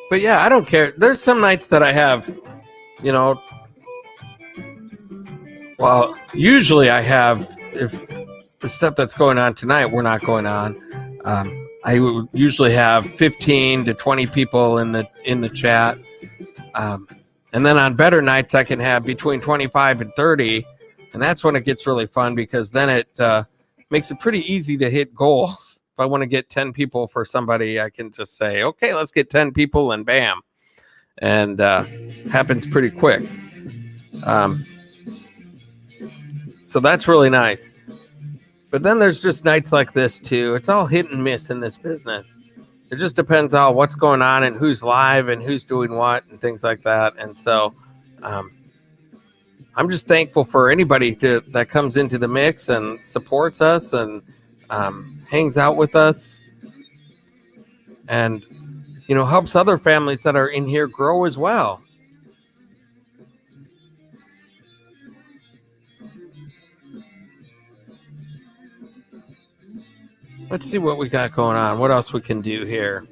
But yeah, I don't care. There's some nights that I have, well, usually I have, if the stuff that's going on tonight, we're not going on. I would usually have 15 to 20 people in the chat. And then on better nights, I can have between 25 and 30. And that's when it gets really fun, because then it makes it pretty easy to hit goals. If I want to get 10 people for somebody, I can just say, okay, let's get 10 people, and bam. And happens pretty quick. So that's really nice. But then there's just nights like this too. It's all hit and miss in this business. It just depends on what's going on and who's live and who's doing what and things like that. And so I'm just thankful for anybody that comes into the mix and supports us and hangs out with us and, helps other families that are in here grow as well. Let's see what we got going on. What else we can do here?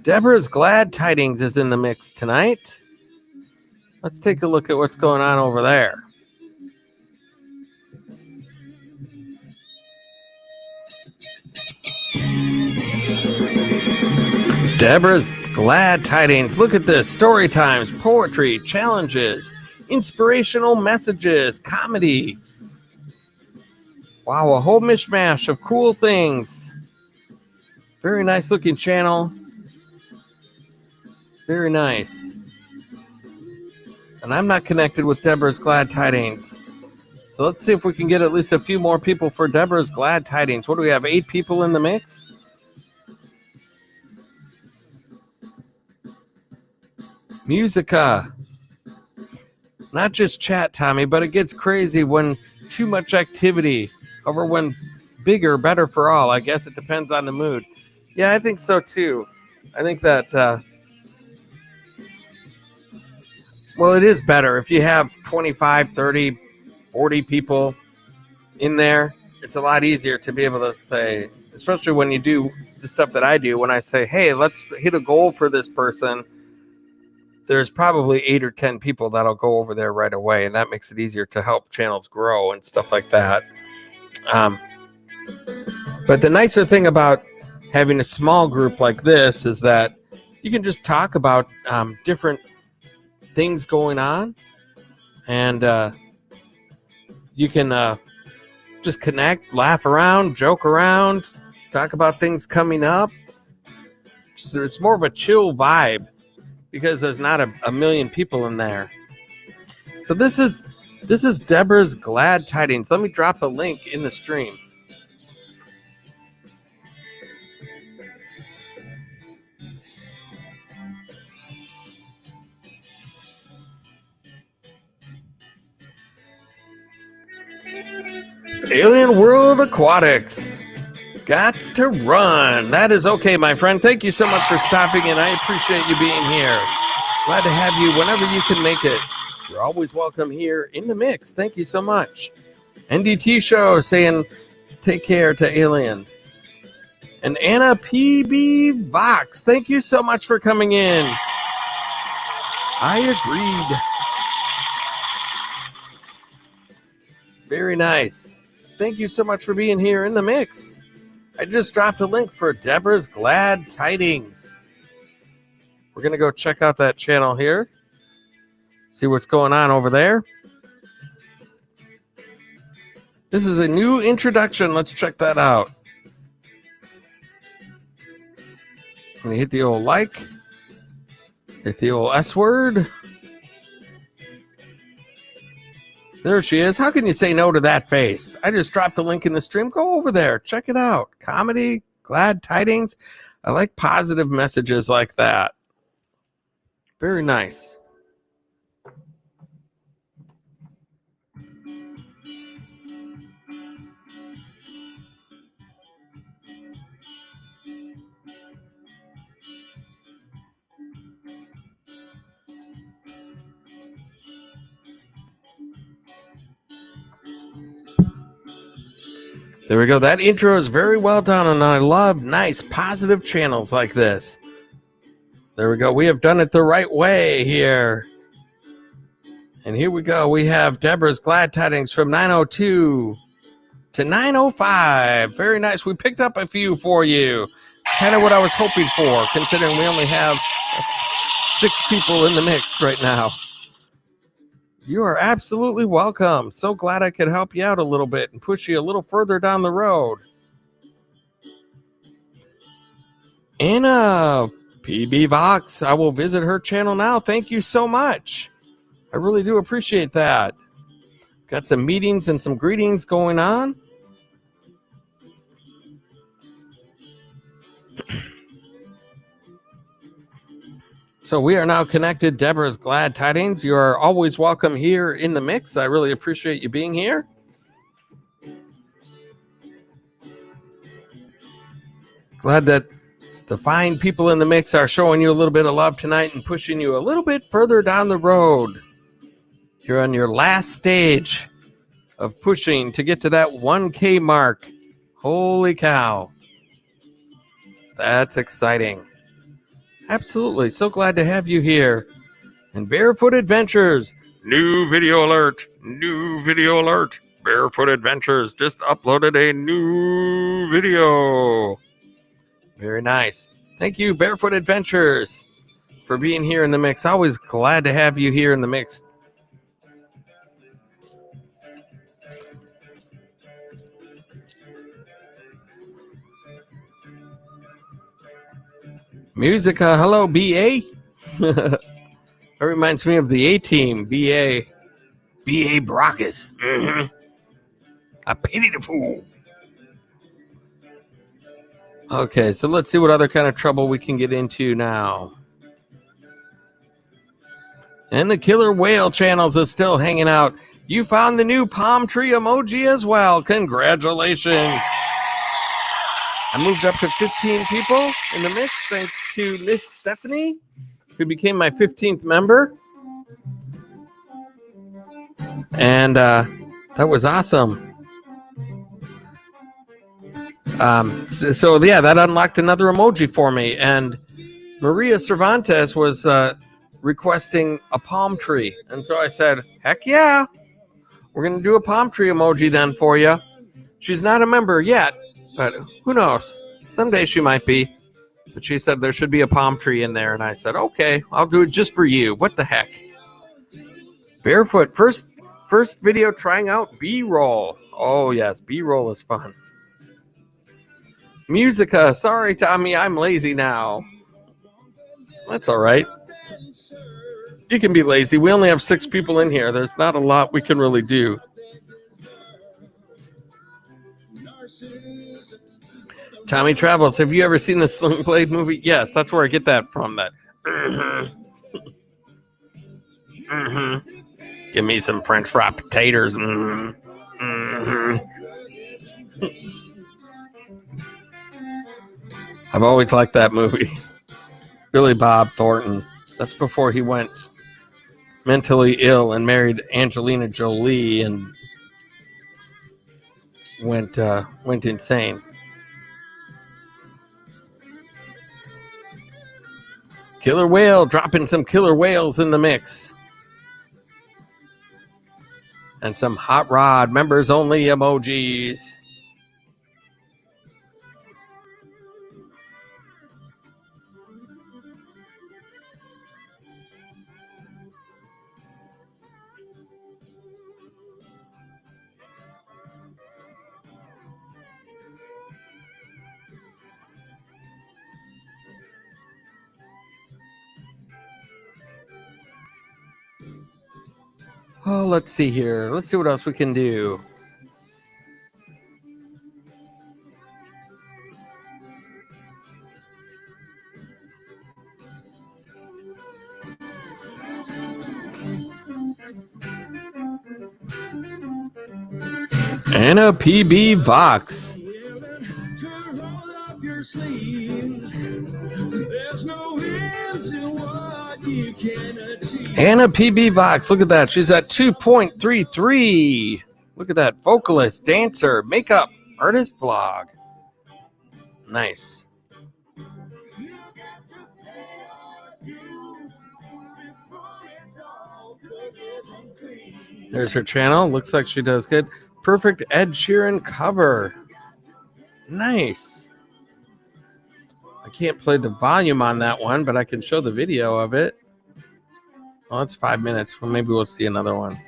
Deborah's Glad Tidings is in the mix tonight. Let's take a look at what's going on over there. Deborah's Glad Tidings. Look at this. Story times, poetry, challenges, inspirational messages, comedy. Wow, a whole mishmash of cool things. Very nice looking channel. Very nice. And I'm not connected with Deborah's Glad Tidings. So let's see if we can get at least a few more people for Deborah's Glad Tidings. What do we have? 8 people in the mix? Musica. Not just chat, Tommy, but it gets crazy when too much activity. However, when bigger, better for all. I guess it depends on the mood. Yeah, I think so too. I think that, well, it is better if you have 25, 30, 40 people in there. It's a lot easier to be able to say, especially when you do the stuff that I do, when I say, hey, let's hit a goal for this person, there's probably 8 or 10 people that'll go over there right away, and that makes it easier to help channels grow and stuff like that. But the nicer thing about having a small group like this is that you can just talk about different things going on, and you can just connect, laugh around, joke around, talk about things coming up. So it's more of a chill vibe because there's not a million people in there. So this is Deborah's Glad Tidings. Let me drop a link in the stream. Alien World Aquatics. Gots to run. That is okay, my friend. Thank you so much for stopping in. I appreciate you being here. Glad to have you whenever you can make it. You're always welcome here in the mix. Thank you so much. NDT Show saying take care to Alien. And Anna PB Vox, thank you so much for coming in. I agreed. Very nice. Thank you so much for being here in the mix. I just dropped a link for Deborah's Glad Tidings. We're going to go check out that channel here. See what's going on over there. This is a new introduction. Let's check that out. I'm going to hit the old like. Hit the old S word. There she is. How can you say no to that face? I just dropped a link in the stream. Go over there. Check it out. Comedy, Glad Tidings. I like positive messages like that. Very nice. There we go. That intro is very well done, and I love nice, positive channels like this. There we go. We have done it the right way here. And here we go. We have Deborah's Glad Tidings from 9:02 to 9:05. Very nice. We picked up a few for you. Kind of what I was hoping for, considering we only have 6 people in the mix right now. You are absolutely welcome. So glad I could help you out a little bit and push you a little further down the road. Anna PB Vox, I will visit her channel now. Thank you so much. I really do appreciate that. Got some meetings and some greetings going on. So we are now connected. Deborah's Glad Tidings. You are always welcome here in the mix. I really appreciate you being here. Glad that the fine people in the mix are showing you a little bit of love tonight and pushing you a little bit further down the road. You're on your last stage of pushing to get to that 1K mark. Holy cow. That's exciting. Absolutely. So glad to have you here. And Barefoot Adventures. New video alert. New video alert. Barefoot Adventures just uploaded a new video. Very nice. Thank you, Barefoot Adventures, for being here in the mix. Always glad to have you here in the mix. Musica, hello, BA. That reminds me of the A-Team, BA. BA Brockus. Mm-hmm. I pity the fool. Okay, so let's see what other kind of trouble we can get into now. And the Killer Whale channels is still hanging out. You found the new palm tree emoji as well. Congratulations. I moved up to 15 people in the mix thanks to Miss Stephanie, who became my 15th member. And that was awesome. So yeah, that unlocked another emoji for me. And Maria Cervantes was requesting a palm tree. And so I said, heck yeah, we're going to do a palm tree emoji then for you. She's not a member yet, but who knows? Someday she might be. But she said there should be a palm tree in there. And I said, okay, I'll do it just for you. What the heck? Barefoot, first video trying out B-roll. Oh, yes, B-roll is fun. Musica, sorry, Tommy, I'm lazy now. That's all right. You can be lazy. We only have 6 people in here. There's not a lot we can really do. Tommy Travels, have you ever seen the Sling Blade movie? Yes, that's where I get that from. That. Give me some French fried potatoes. I've always liked that movie. Billy Bob Thornton. That's before he went mentally ill and married Angelina Jolie and went insane. Killer Whale, dropping some killer whales in the mix. And some Hot Rod members only emojis. Oh, let's see here. Let's see what else we can do. Anna PB Vox. Anna PB Vox, look at that. She's at 2.33. Look at that. Vocalist, dancer, makeup, artist, blog. Nice. There's her channel. Looks like she does good. Perfect Ed Sheeran cover. Nice. I can't play the volume on that one, but I can show the video of it. Well, it's 5 minutes. Well, maybe we'll see another one.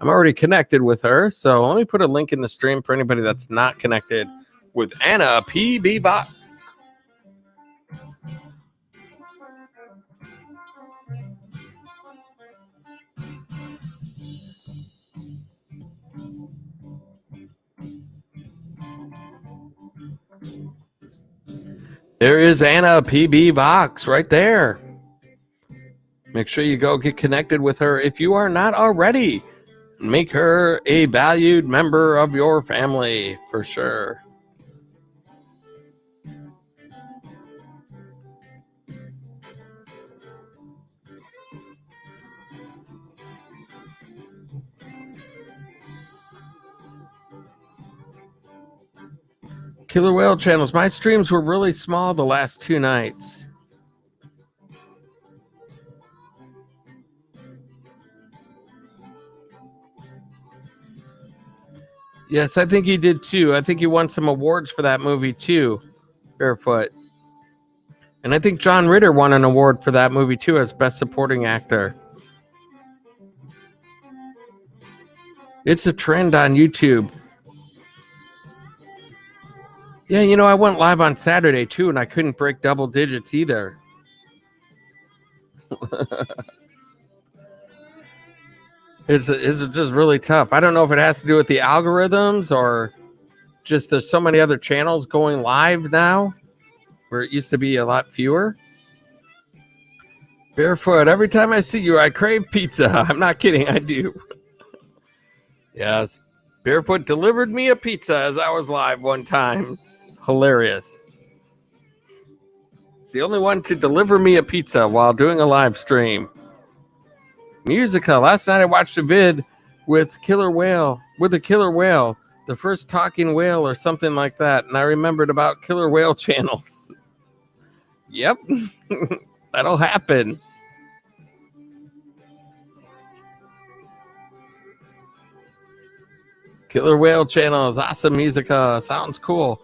I'm already connected with her, so let me put a link in the stream for anybody that's not connected with Anna PB Box. There is Anna PB Box right there. Make sure you go get connected with her if you are not already. Make her a valued member of your family for sure. Killer Whale channels. My streams were really small the last 2 nights. Yes, I think he did too. I think he won some awards for that movie too, Barefoot. And I think John Ritter won an award for that movie too as Best Supporting Actor. It's a trend on YouTube. Yeah, you know, I went live on Saturday too, and I couldn't break double digits either. It's just really tough. I don't know if it has to do with the algorithms or just there's so many other channels going live now where it used to be a lot fewer. Barefoot, every time I see you, I crave pizza. I'm not kidding, I do. Yes. Barefoot delivered me a pizza as I was live one time. Hilarious. It's the only one to deliver me a pizza while doing a live stream. Musica. Last night I watched a vid with a killer whale, the first talking whale or something like that, and I remembered about killer whale channels. Yep. That'll happen. Killer whale channels, awesome musica, sounds cool.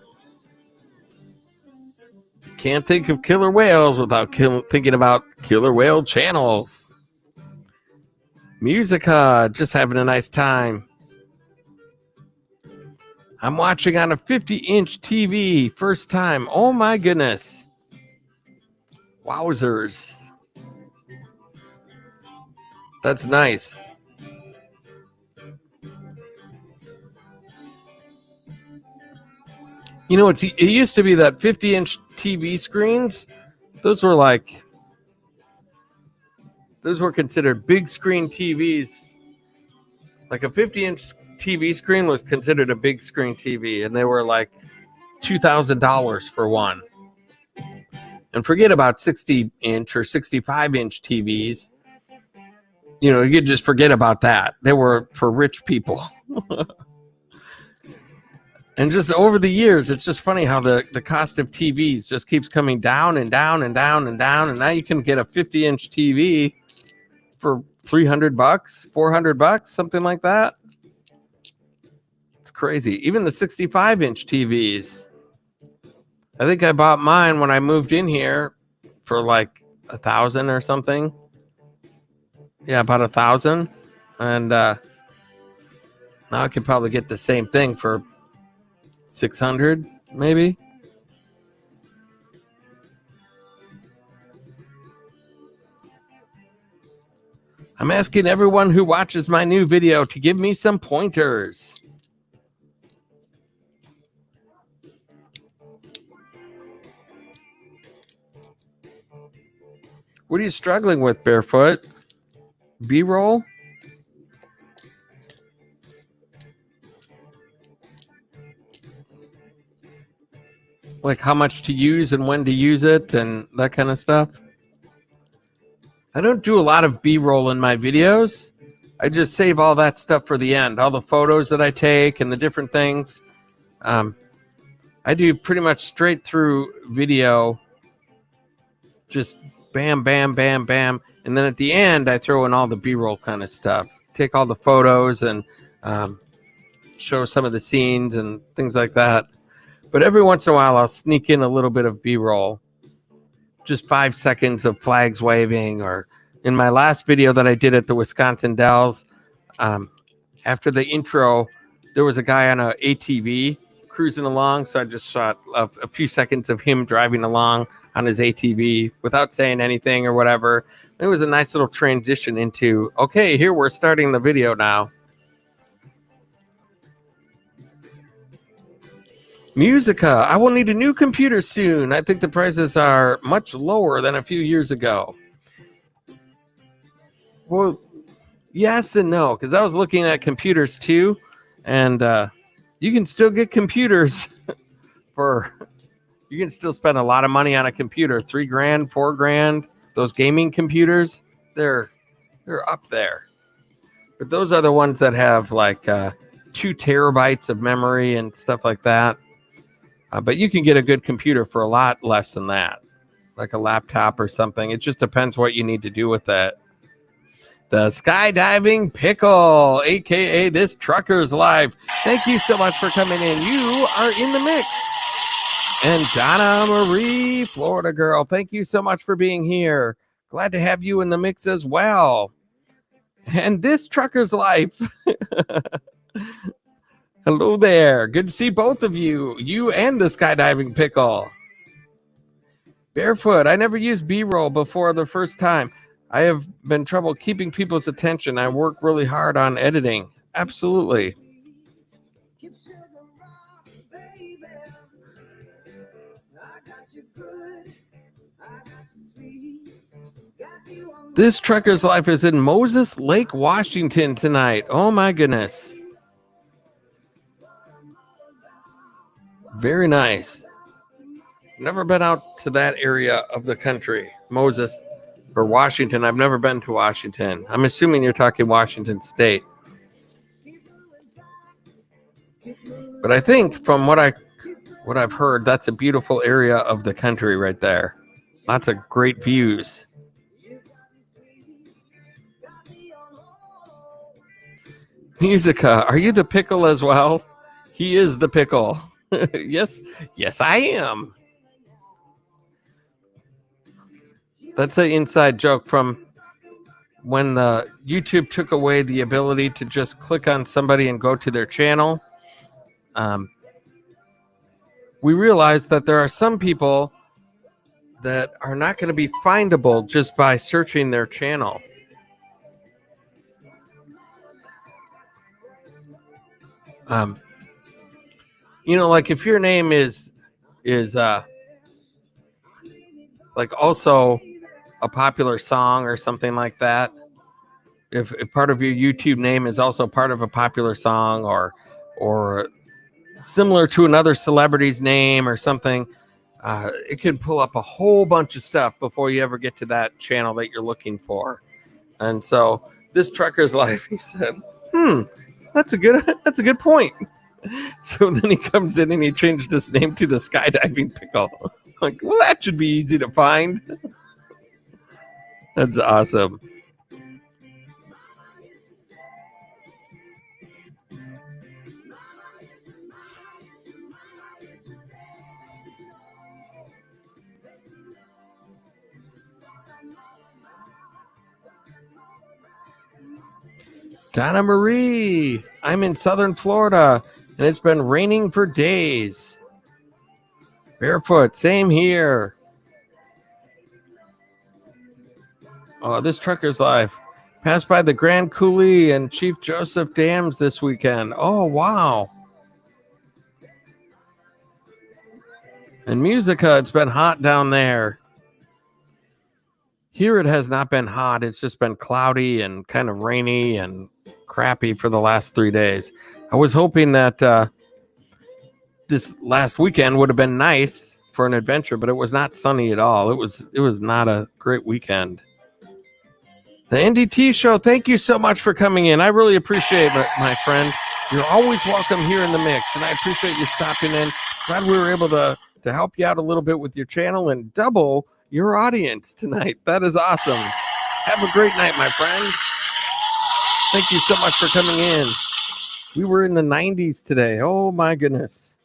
Can't think of killer whales without thinking about killer whale channels. Musica, just having a nice time. I'm watching on a 50-inch TV, first time. Oh my goodness. Wowzers. That's nice. You know, it used to be that 50-inch TV screens, those were considered big screen TVs. Like a 50-inch TV screen was considered a big screen TV, and they were like $2,000 for one. And forget about 60-inch or 65-inch TVs. You know, you just forget about that. They were for rich people. And just over the years, it's just funny how the cost of TVs just keeps coming down and down and down and down. And now you can get a 50-inch TV for $300, $400, something like that. It's crazy. Even the 65-inch TVs. I think I bought mine when I moved in here for like $1,000 or something. Yeah, about $1,000. And now I could probably get the same thing for $600, maybe. I'm asking everyone who watches my new video to give me some pointers. What are you struggling with, Barefoot? B-roll? Like how much to use and when to use it and that kind of stuff? I don't do a lot of B-roll in my videos. I just save all that stuff for the end. All the photos that I take and the different things. I do pretty much straight through video. Just bam, bam, bam, bam. And then at the end, I throw in all the B-roll kind of stuff. Take all the photos and show some of the scenes and things like that. But every once in a while, I'll sneak in a little bit of B-roll. Just 5 seconds of flags waving. Or in my last video that I did at the Wisconsin Dells, after the intro, there was a guy on an ATV cruising along. So I just shot a few seconds of him driving along on his ATV without saying anything or whatever. It was a nice little transition into, okay, here we're starting the video now. Musica, I will need a new computer soon. I think the prices are much lower than a few years ago. Well, yes and no, because I was looking at computers too, and you can still get computers you can still spend a lot of money on a computer, $3,000, $4,000. Those gaming computers, they're up there. But those are the ones that have like 2 terabytes of memory and stuff like that. But you can get a good computer for a lot less than that, like a laptop or something. It just depends what you need to do with that. The Skydiving Pickle, a.k.a. This Trucker's Life. Thank you so much for coming in. You are in the mix. And Donna Marie, Florida girl, thank you so much for being here. Glad to have you in the mix as well. And This Trucker's Life. Hello there. Good to see both of you. You and the Skydiving Pickle. Barefoot. I never used B-roll before the first time. I have been trouble keeping people's attention. I work really hard on editing. Absolutely. This Trucker's Life is in Moses Lake, Washington tonight. Oh my goodness. Very nice. Never been out to that area of the country, Moses, or Washington. I've never been to Washington. I'm assuming you're talking Washington State. But I think from what I've heard, that's a beautiful area of the country right there. Lots of great views. Musica, are you the pickle as well? He is the pickle. Yes, I am. That's an inside joke from when the YouTube took away the ability to just click on somebody and go to their channel. We realized that there are some people that are not going to be findable just by searching their channel. Like if your name is like also a popular song or something like that, if part of your YouTube name is also part of a popular song or similar to another celebrity's name or something, it can pull up a whole bunch of stuff before you ever get to that channel that you're looking for. And so this trucker's life, he said, that's a good point. So then he comes in and he changed his name to the skydiving pickle. Like, well, that should be easy to find. That's awesome. Donna Marie, I'm in southern Florida and it's been raining for days. Barefoot, same here. Oh, this trucker's life. Passed by the Grand Coulee and Chief Joseph Dams this weekend. Oh, wow. And Musica, it's been hot down there. Here it has not been hot. It's just been cloudy and kind of rainy and crappy for the last 3 days. I was hoping that this last weekend would have been nice for an adventure, but it was not sunny at all. It was not a great weekend. The NDT show, thank you so much for coming in. I really appreciate it, my friend. You're always welcome here in the mix, and I appreciate you stopping in. Glad we were able to help you out a little bit with your channel and double your audience tonight. That is awesome. Have a great night, my friend. Thank you so much for coming in. We were in the 90s today. Oh, my goodness.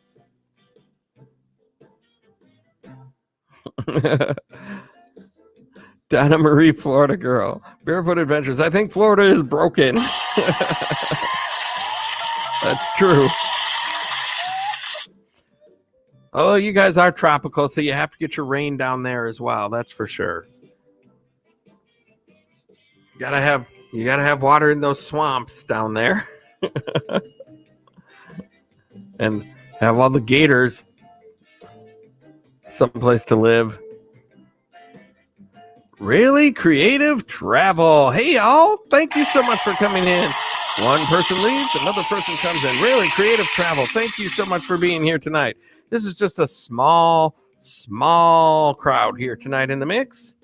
Donna Marie, Florida girl. Barefoot Adventures. I think Florida is broken. That's true. Although you guys are tropical, so you have to get your rain down there as well. That's for sure. You gotta have water in those swamps down there. And have all the gators someplace to live. Really creative travel. Hey, y'all. Thank you so much for coming in. One person leaves, another person comes in. Really creative travel. Thank you so much for being here tonight. This is just a small crowd here tonight in the mix.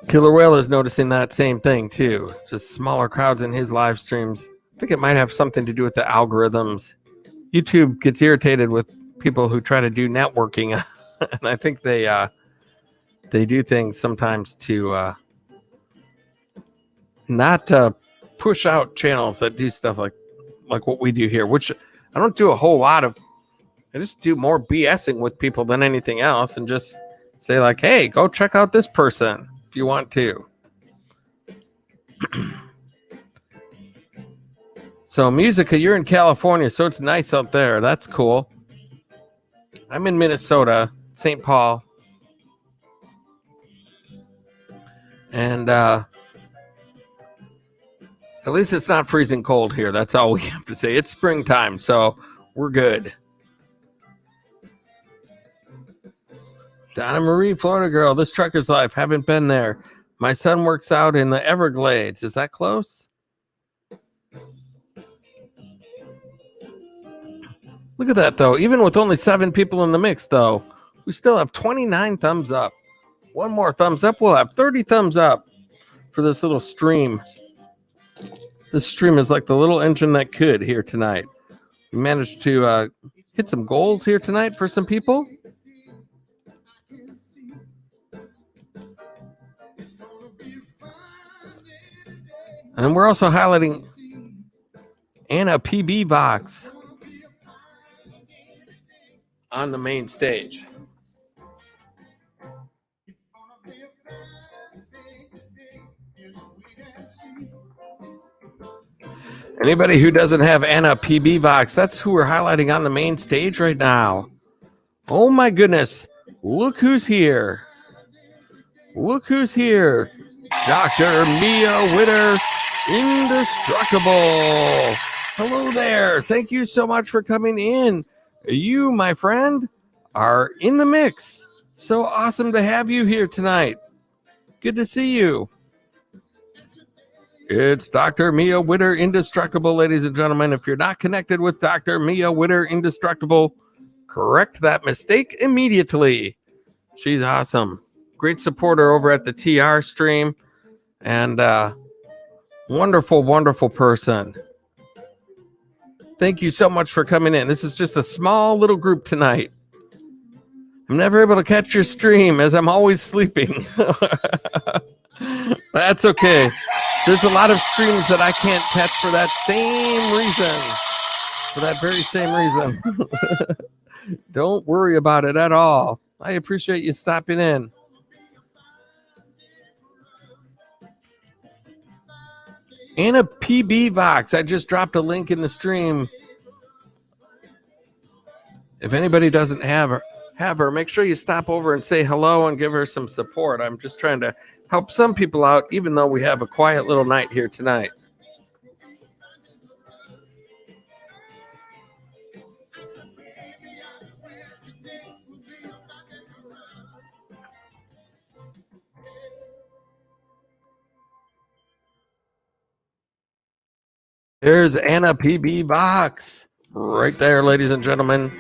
Killer Whale is noticing that same thing, too. Just smaller crowds in his live streams. I think it might have something to do with the algorithms. YouTube gets irritated with people who try to do networking. And I think they do things sometimes to not push out channels that do stuff like what we do here, which I don't do a whole lot of. I just do more BSing with people than anything else and just say like, hey, go check out this person if you want to. So Musica, you're in California, so it's nice out there. That's cool. I'm in Minnesota, St. Paul. And at least it's not freezing cold here. That's all we have to say. It's springtime, so we're good. Donna Marie, Florida girl. This trucker's life. Haven't been there. My son works out in the Everglades. Is that close? Look at that, though. Even with only 7 people in the mix, though, we still have 29 thumbs up. One more thumbs up, we'll have 30 thumbs up for this little stream. This stream is like the little engine that could here tonight. We managed to hit some goals here tonight for some people. And we're also highlighting Anna PB Box on the main stage. Anybody who doesn't have Anna PB Box, that's who we're highlighting on the main stage right now. Oh my goodness. Look who's here. Look who's here. Dr. Mia Witter, Indestructible. Hello there. Thank you so much for coming in. You, my friend, are in the mix. So awesome to have you here tonight. Good to see you. It's Dr. Mia Witter, Indestructible, ladies and gentlemen. If you're not connected with Dr. Mia Witter, Indestructible, correct that mistake immediately. She's awesome. Great supporter over at the TR stream. And wonderful, wonderful person. Thank you so much for coming in. This is just a small little group tonight. I'm never able to catch your stream as I'm always sleeping. That's okay. There's a lot of streams that I can't catch for that same reason. For that very same reason. Don't worry about it at all. I appreciate you stopping in. Anna PB Vox. I just dropped a link in the stream. If anybody doesn't have her, make sure you stop over and say hello and give her some support. I'm just trying to help some people out, even though we have a quiet little night here tonight. There's Anna PB Vox right there, ladies and gentlemen.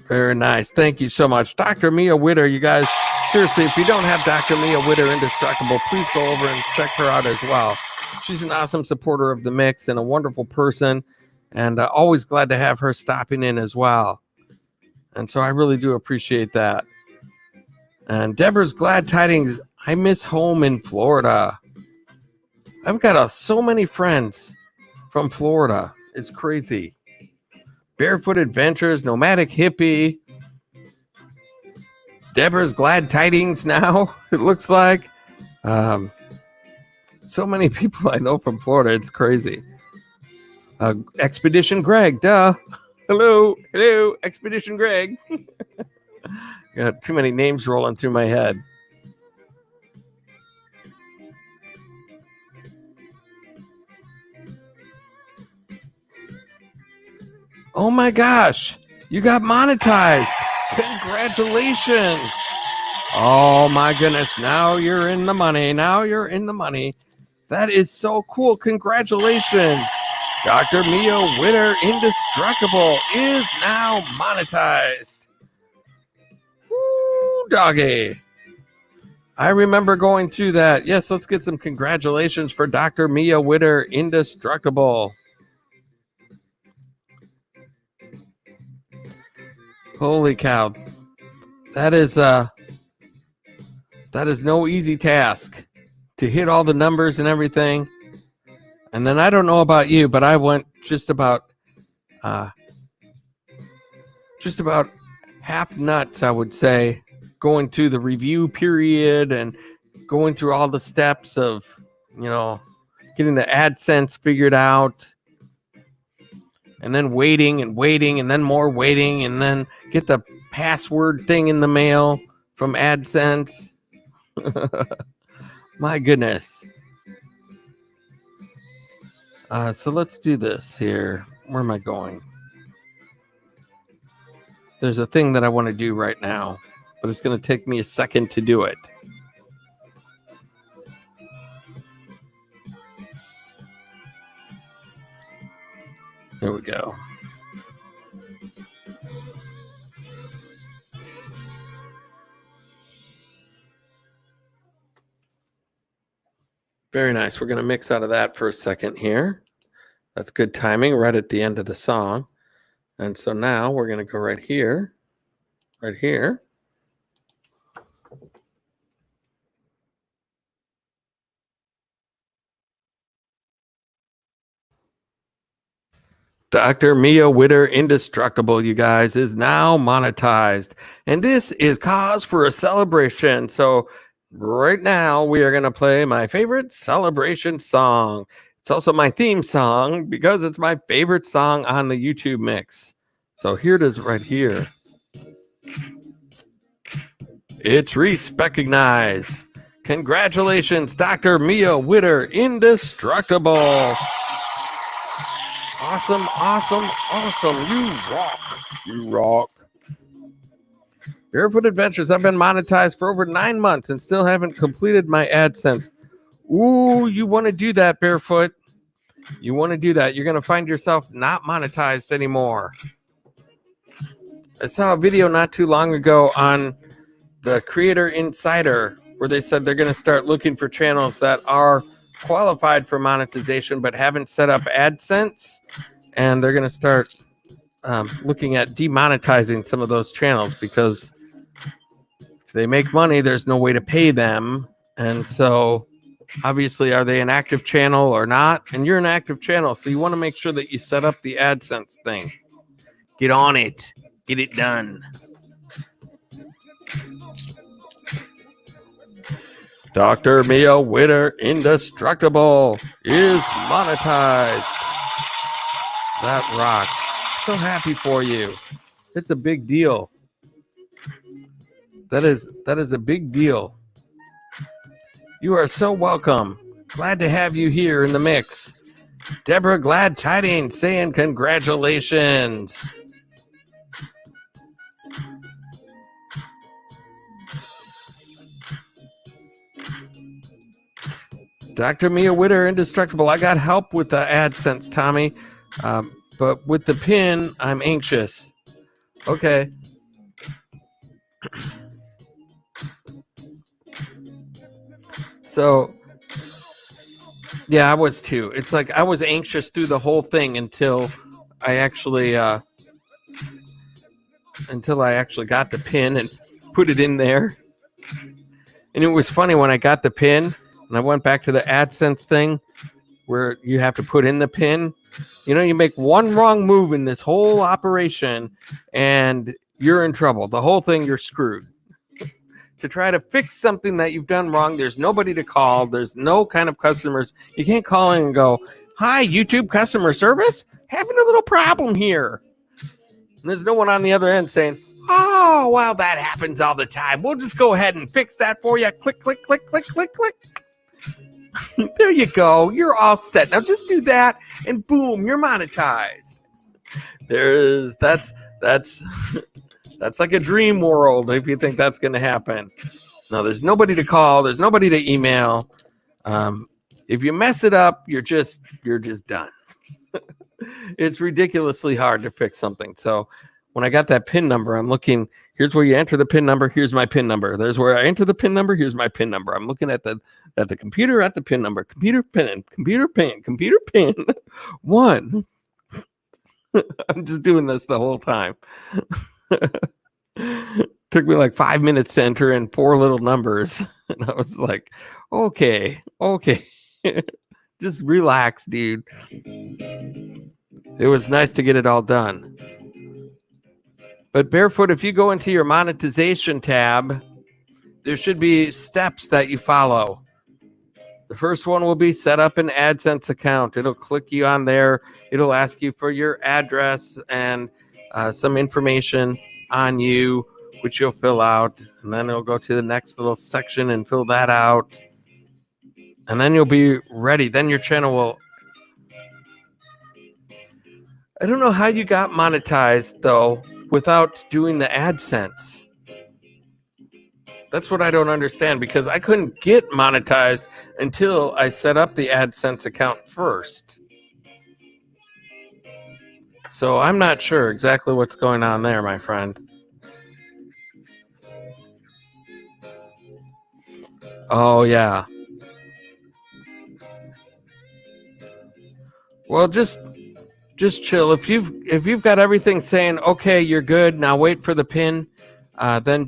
Very nice. Thank you so much. Dr. Mia Witter, you guys, seriously, if you don't have Dr. Mia Witter Indestructible, please go over and check her out as well. She's an awesome supporter of the mix and a wonderful person, and always glad to have her stopping in as well. And so I really do appreciate that. And Deborah's glad tidings. I miss home in Florida. I've got so many friends from Florida. It's crazy. Barefoot Adventures, Nomadic Hippie. Deborah's glad tidings now, it looks like. So many people I know from Florida. It's crazy. Expedition Greg, duh. Hello, Expedition Greg. Got too many names rolling through my head. Oh my gosh, you got monetized. Congratulations. Oh my goodness, now you're in the money. That is so cool. Congratulations. Dr. Mia Witter Indestructible is now monetized. Woo, doggy. I remember going through that. Yes, let's get some congratulations for Dr. Mia Witter Indestructible. Holy cow. That is no easy task to hit all the numbers and everything. And then I don't know about you, but I went just about half nuts, I would say, going through the review period and going through all the steps of, getting the AdSense figured out. And then waiting and then more waiting and then get the password thing in the mail from AdSense. My goodness. So let's do this here. Where am I going? There's a thing that I want to do right now, but it's going to take me a second to do it. There we go. Very nice. We're going to mix out of that for a second here. That's good timing right at the end of the song. And so now we're going to go right here. Right here. Dr. Mia Witter Indestructible, you guys, is now monetized. And this is cause for a celebration. So right now we are going to play my favorite celebration song. It's also my theme song because it's my favorite song on the YouTube mix. So here it is right here. It's Recognize. Congratulations, Dr. Mia Witter Indestructible. Awesome, awesome, awesome. You rock. You rock. Barefoot Adventures. I've been monetized for over 9 months and still haven't completed my AdSense. Ooh, you want to do that, Barefoot. You want to do that. You're going to find yourself not monetized anymore. I saw a video not too long ago on the Creator Insider where they said they're going to start looking for channels that are qualified for monetization but haven't set up AdSense, and they're going to start looking at demonetizing some of those channels because if they make money, there's no way to pay them. And so obviously, are they an active channel or not? And you're an active channel, so you want to make sure that you set up the AdSense thing. Get on it. Get it done. Dr. Mia Witter Indestructible is monetized. That rocks. So happy for you. It's a big deal. That is a big deal. You are so welcome. Glad to have you here in the mix. Deborah Glad Tidings saying congratulations. Dr. Mia Witter Indestructible. I got help with the AdSense, Tommy. But with the pin, I'm anxious. Okay. So, yeah, I was too. It's like I was anxious through the whole thing until I actually got the pin and put it in there. And it was funny when I got the pin and I went back to the AdSense thing where you have to put in the pin. You know, you make one wrong move in this whole operation and you're in trouble. The whole thing, you're screwed. To try to fix something that you've done wrong, there's nobody to call. There's no kind of customers. You can't call in and go, "Hi, YouTube customer service. Having a little problem here." And there's no one on the other end saying, "Oh, well, that happens all the time. We'll just go ahead and fix that for you. Click, click, click, click, click, click." There you go. You're all set. Now just do that and boom, you're monetized. That's like a dream world if you think that's going to happen. No, there's nobody to call. There's nobody to email. If you mess it up, you're just done. It's ridiculously hard to fix something. So when I got that PIN number, I'm looking, here's where you enter the PIN number. Here's my PIN number. There's where I enter the PIN number. Here's my PIN number. I'm looking at the computer at the PIN number. Computer pin. One. I'm just doing this the whole time. Took me like 5 minutes to enter in 4 little numbers. And I was like, okay. Just relax, dude. It was nice to get it all done. But Barefoot, if you go into your monetization tab, there should be steps that you follow. The first one will be set up an AdSense account. It'll click you on there. It'll ask you for your address and some information on you, which you'll fill out. And then it'll go to the next little section and fill that out. And then you'll be ready. Then your channel will... I don't know how you got monetized, though, without doing the AdSense. That's what I don't understand, because I couldn't get monetized until I set up the AdSense account first. So I'm not sure exactly what's going on there, my friend. Oh yeah. Well, just chill. If you've got everything saying okay, you're good. Now wait for the pin. Then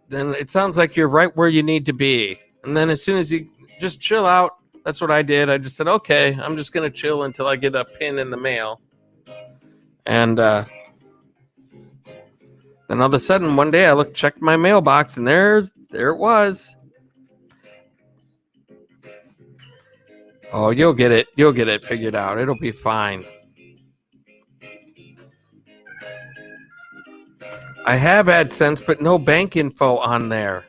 it sounds like you're right where you need to be. And then as soon as you just chill out, that's what I did. I just said, okay, I'm just gonna chill until I get a pin in the mail. And then all of a sudden, one day I checked my mailbox, and there it was. Oh, you'll get it. You'll get it figured out. It'll be fine. I have AdSense, but no bank info on there.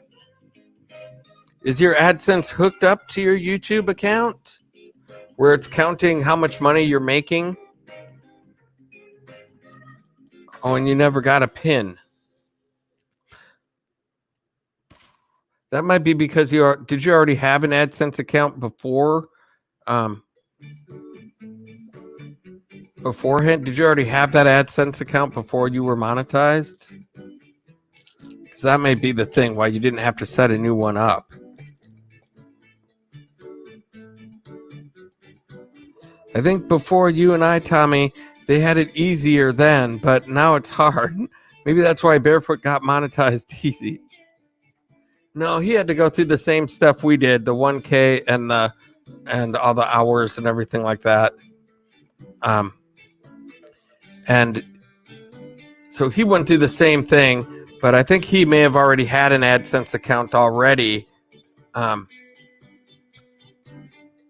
Is your AdSense hooked up to your YouTube account where it's counting how much money you're making? Oh, and you never got a pin. That might be because did you already have an AdSense account before? Beforehand? Did you already have that AdSense account before you were monetized? Because that may be the thing why you didn't have to set a new one up. I think before you and I, Tommy, they had it easier then, but now it's hard. Maybe that's why Barefoot got monetized easy. No, he had to go through the same stuff we did, the 1K and all the hours and everything like that. And so he went through the same thing, but I think he may have already had an AdSense account already.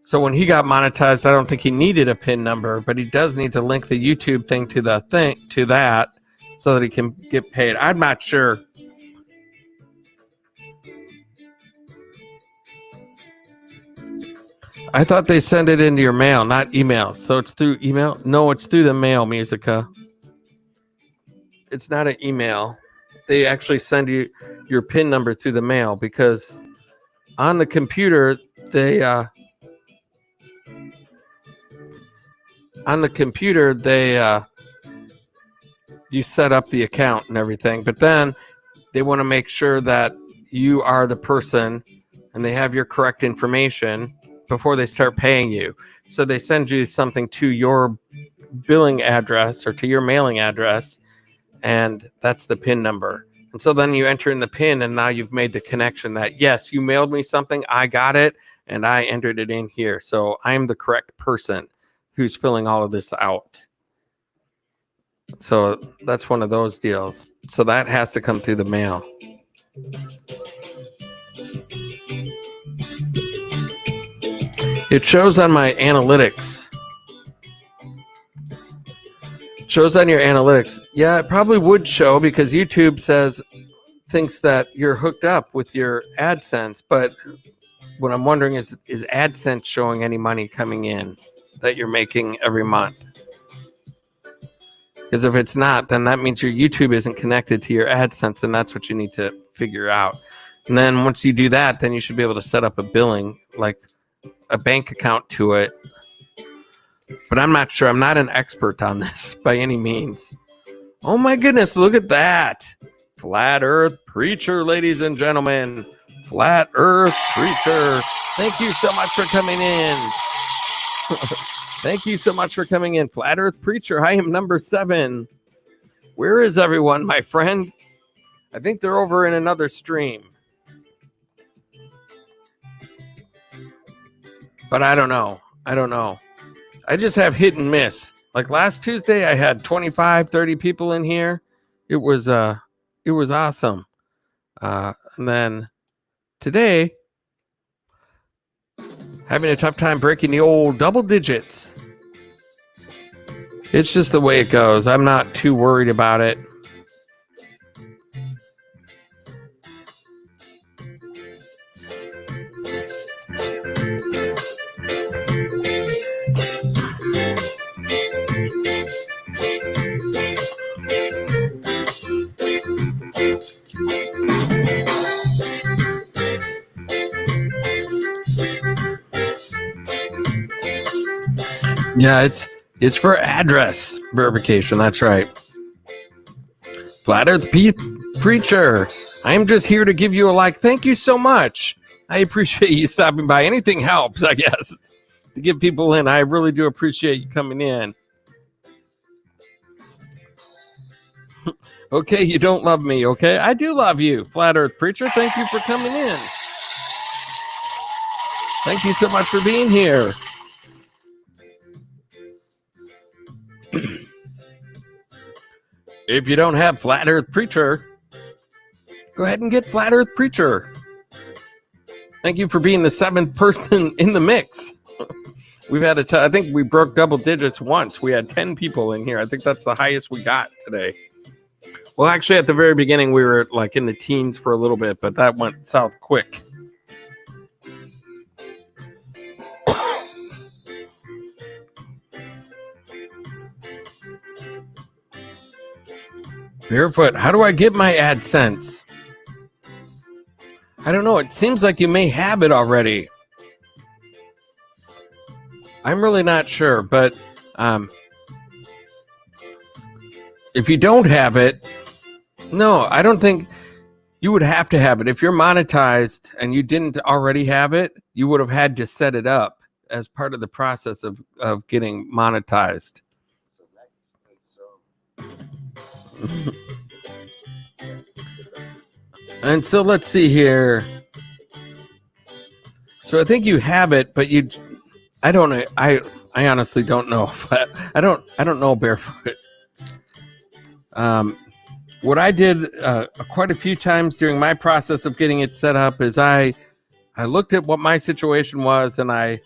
So when he got monetized, I don't think he needed a PIN number, but he does need to link the YouTube thing to that so that he can get paid. I'm not sure. I thought they send it into your mail, not email. So it's through email? No, it's through the mail, Musica. It's not an email. They actually send you your PIN number through the mail because on the computer, you set up the account and everything, but then they want to make sure that you are the person and they have your correct information before they start paying you. So they send you something to your billing address or to your mailing address, and that's the PIN number. And so then you enter in the PIN, and now you've made the connection that, yes, you mailed me something, I got it, and I entered it in here. So I'm the correct person who's filling all of this out. So that's one of those deals. So that has to come through the mail. It shows on my analytics. It shows on your analytics. Yeah, it probably would show because YouTube thinks that you're hooked up with your AdSense. But what I'm wondering is AdSense showing any money coming in that you're making every month? Because if it's not, then that means your YouTube isn't connected to your AdSense, and that's what you need to figure out. And then once you do that, then you should be able to set up a billing, like a bank account to it. But I'm not sure. I'm not an expert on this by any means. Oh my goodness, look at that. Flat Earth Preacher, ladies and gentlemen. Flat Earth Preacher. Thank you so much for coming in. Thank you so much for coming in. Flat Earth Preacher, I am number 7. Where is everyone, my friend? I think they're over in another stream. But I don't know. I just have hit and miss. Like last Tuesday, I had 25, 30 people in here. It was awesome. And then today, having a tough time breaking the old double digits. It's just the way it goes. I'm not too worried about it. Yeah, It's for address verification. That's right. Flat Earth Preacher. I'm just here to give you a like. Thank you so much. I appreciate you stopping by. Anything helps, I guess, to get people in. I really do appreciate you coming in. Okay, you don't love me, okay? I do love you, Flat Earth Preacher. Thank you for coming in. Thank you so much for being here. If you don't have Flat Earth Preacher, go ahead and get Flat Earth Preacher. Thank you for being the 7th person in the mix. We've had I think we broke double digits once. We had 10 people in here. I think that's the highest we got today. Well, actually, at the very beginning, we were like in the teens for a little bit, but that went south quick. Barefoot, how do I get my AdSense? I don't know. It seems like you may have it already. I'm really not sure, but if you don't have it, no, I don't think you would have to have it. If you're monetized and you didn't already have it, you would have had to set it up as part of the process of getting monetized. And so let's see here. So I think you have it, but I don't know. I honestly don't know. I don't know Barefoot. What I did quite a few times during my process of getting it set up is I looked at what my situation was, and I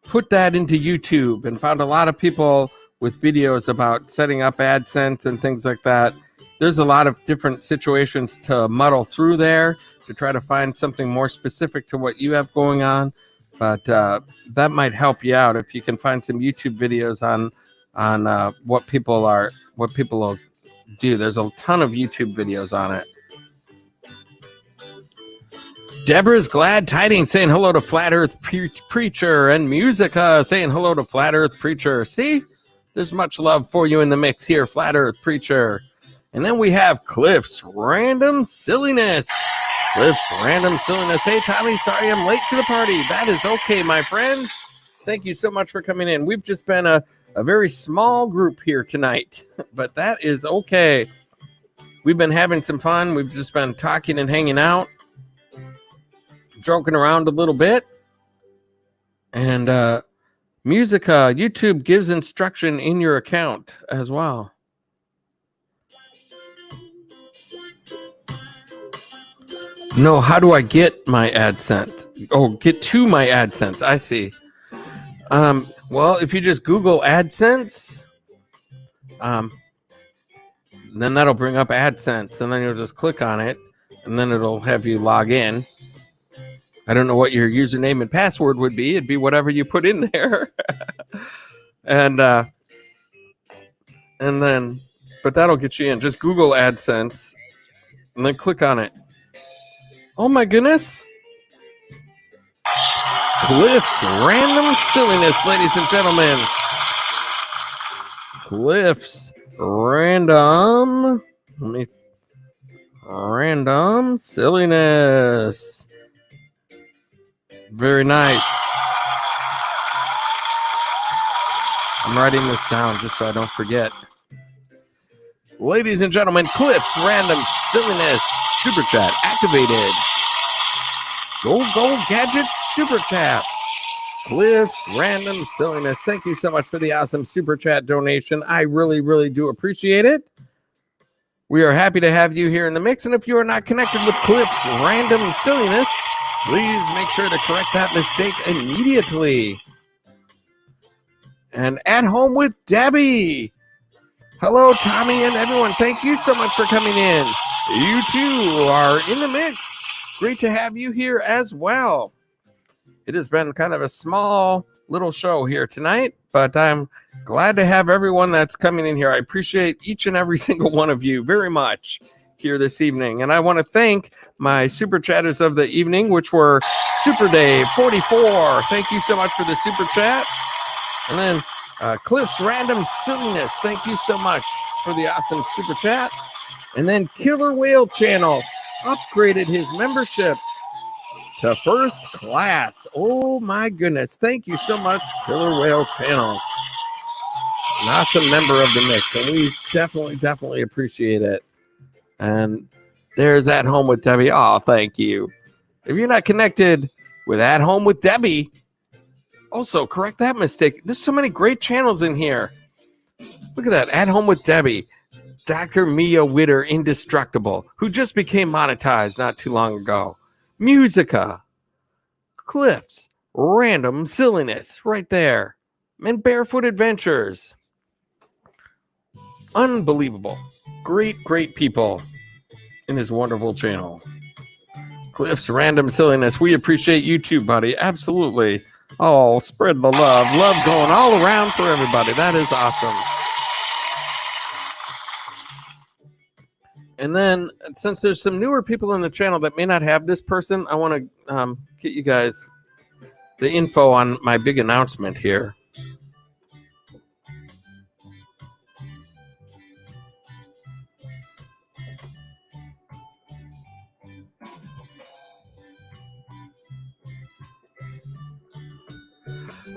put that into YouTube and found a lot of people with videos about setting up AdSense and things like that. There's a lot of different situations to muddle through there to try to find something more specific to what you have going on. But that might help you out if you can find some YouTube videos on what people will do. There's a ton of YouTube videos on it. Deborah's Glad Tidings saying hello to Flat Earth Preacher, and Musica saying hello to Flat Earth Preacher. See, there's much love for you in the mix here, Flat Earth Preacher. And then we have Cliff's Random Silliness. Cliff's Random Silliness. Hey, Tommy, sorry I'm late to the party. That is okay, my friend. Thank you so much for coming in. We've just been a very small group here tonight, but that is okay. We've been having some fun. We've just been talking and hanging out, joking around a little bit. And Musica, YouTube gives instruction in your account as well. No, how do I get my AdSense? Oh, get to my AdSense. I see. Well, if you just Google AdSense, then that'll bring up AdSense, and then you'll just click on it, and then it'll have you log in. I don't know what your username and password would be. It'd be whatever you put in there. But that'll get you in. Just Google AdSense, and then click on it. Oh my goodness. Cliff's Random Silliness, ladies and gentlemen. Cliff's Random Silliness. Very nice. I'm writing this down just so I don't forget. Ladies and gentlemen, Cliff's Random Silliness Super Chat activated. Go Gadgets Super Chat. Cliff's Random Silliness. Thank you so much for the awesome Super Chat donation. I really, really do appreciate it. We are happy to have you here in the mix. And if you are not connected with Cliff's Random Silliness, please make sure to correct that mistake immediately. And At Home with Debbie. Hello, Tommy and everyone. Thank you so much for coming in. You too are in the mix. Great to have you here as well. It has been kind of a small little show here tonight, but I'm glad to have everyone that's coming in here. I appreciate each and every single one of you very much here this evening. And I want to thank my super chatters of the evening, which were SuperDave 44. Thank you so much for the super chat. And then Cliff's Random Silliness, thank you so much for the awesome super chat. And then Killer Whale Channel upgraded his membership to first class. Oh my goodness. Thank you so much, Killer Whale Channels. An awesome member of the mix, and we definitely appreciate it. And there's At Home with Debbie. Oh, thank you. If you're not connected with At Home with Debbie, also correct that mistake. There's so many great channels in here. Look at that. At Home with Debbie. Dr. Mia Witter, Indestructible, who just became monetized not too long ago. Musica. Clips. Random Silliness. Right there. And Barefoot Adventures. Unbelievable. Great people in his wonderful channel. Cliff's Random Silliness. We appreciate you too, buddy. Absolutely. Oh, spread the love. Love going all around for everybody. That is awesome. And then, since there's some newer people in the channel that may not have this person, I want to get you guys the info on my big announcement here.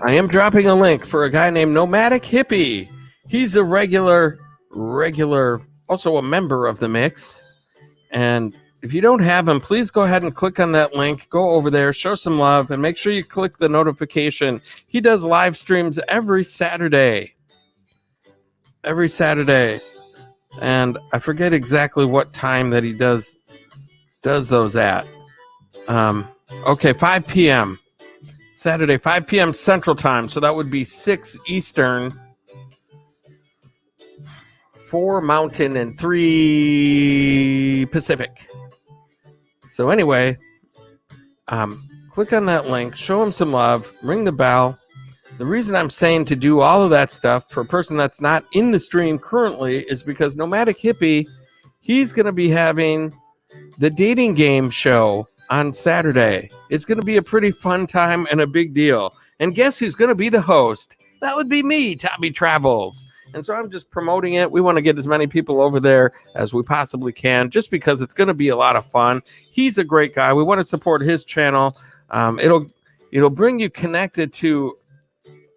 I am dropping a link for a guy named Nomadic Hippie. He's a regular, also a member of the mix. And if you don't have him, please go ahead and click on that link. Go over there, show some love, and make sure you click the notification. He does live streams every Saturday. And I forget exactly what time that he does those at. Okay, 5 p.m. Saturday, 5 p.m. Central Time. So that would be 6 Eastern, 4 Mountain, and 3 Pacific. So anyway, click on that link, show him some love, ring the bell. The reason I'm saying to do all of that stuff for a person that's not in the stream currently is because Nomadic Hippie, he's going to be having the dating game show on Saturday. It's going to be a pretty fun time and a big deal. And guess who's going to be the host? That would be me, Tommy Travels. And so I'm just promoting it. We want to get as many people over there as we possibly can, just because it's going to be a lot of fun. He's a great guy. We want to support his channel. It'll bring you connected to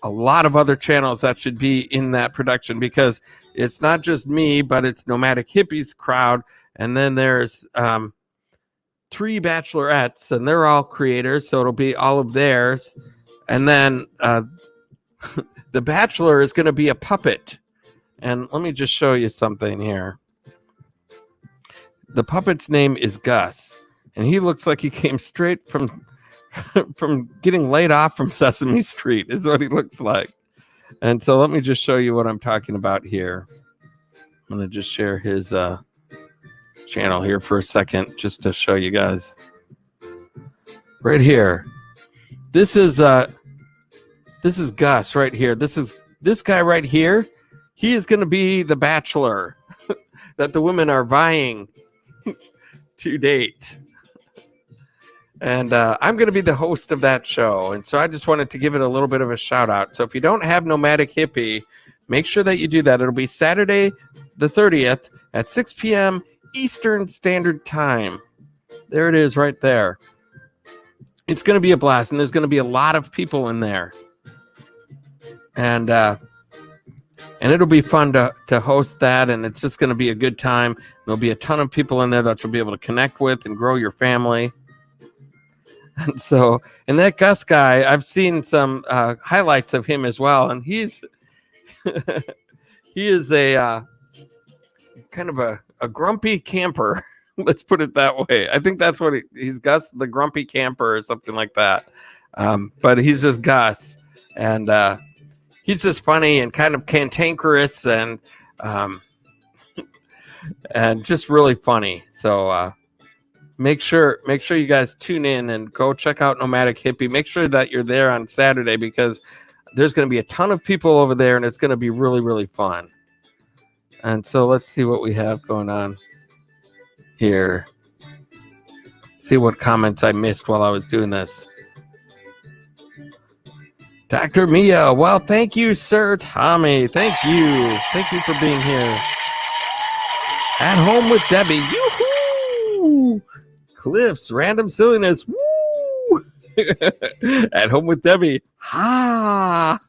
a lot of other channels that should be in that production, because it's not just me, but it's Nomadic Hippie's crowd. And then there's 3 bachelorettes, and they're all creators, so it'll be all of theirs. And then the bachelor is going to be a puppet. And let me just show you something here. The puppet's name is Gus, and he looks like he came straight from getting laid off from Sesame Street, is what he looks like. And so let me just show you what I'm talking about here. I'm going to just share his channel here for a second, just to show you guys. Right here. This is Gus right here. This guy right here. He is going to be the bachelor that the women are vying to date. And I'm going to be the host of that show. And so I just wanted to give it a little bit of a shout out. So if you don't have Nomadic Hippie, make sure that you do that. It'll be Saturday the 30th at 6 p.m. Eastern Standard Time. There it is right there. It's going to be a blast, and there's going to be a lot of people in there. And it'll be fun to host that, and it's just going to be a good time. There'll be a ton of people in there that you'll be able to connect with and grow your family. And so, and that Gus guy, I've seen some highlights of him as well, and he is a kind of a grumpy camper. Let's put it that way. I think that's what he's Gus, the grumpy camper, or something like that. But he's just Gus, and he's just funny and kind of cantankerous and just really funny. So make sure you guys tune in and go check out Nomadic Hippie. Make sure that you're there on Saturday, because there's going to be a ton of people over there, and it's going to be really, really fun. And so let's see what we have going on here. See what comments I missed while I was doing this. Dr. Mia, well, thank you, Sir Tommy. Thank you. Thank you for being here. At home with Debbie. Yoo-hoo! Cliff's random silliness. Woo! At home with Debbie. Ha!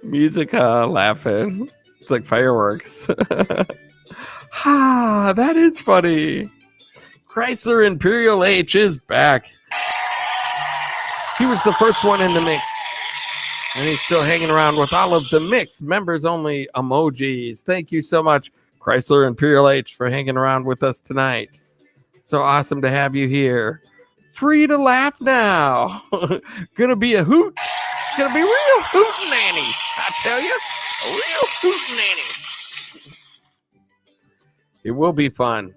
Musica laughing. It's like fireworks. Ha! That is funny. Chrysler Imperial H is back. He was the first one in the mix. And he's still hanging around with all of the mix members only emojis. Thank you so much, Chrysler Imperial H, for hanging around with us tonight. So awesome to have you here. Free to laugh now. Gonna be a hoot. It's gonna be real hootenanny. I tell you, a real hootenanny. It will be fun.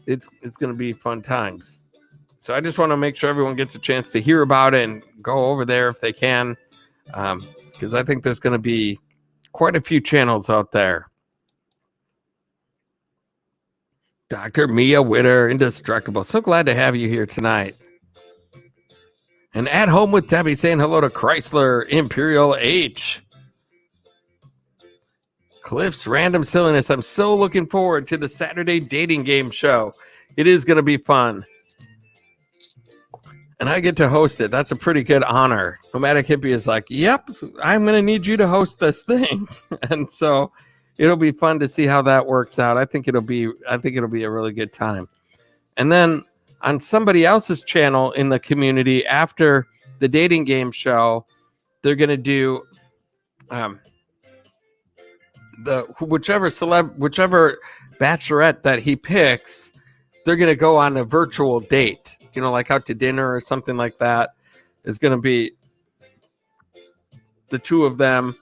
It's gonna be fun times. So I just want to make sure everyone gets a chance to hear about it and go over there if they can, because I think there's going to be quite a few channels out there. Dr. Mia Witter, Indestructible. So glad to have you here tonight. And At Home with Debbie saying hello to Chrysler Imperial H. Cliff's Random Silliness. I'm so looking forward to the Saturday dating game show. It is going to be fun. And I get to host it. That's a pretty good honor. Nomadic Hippie is like, yep, I'm going to need you to host this thing. And so it'll be fun to see how that works out. I think it'll be a really good time. And then on somebody else's channel in the community after the dating game show, they're going to do whichever bachelorette that he picks, they're going to go on a virtual date. You know, like out to dinner or something like that, is going to be the two of them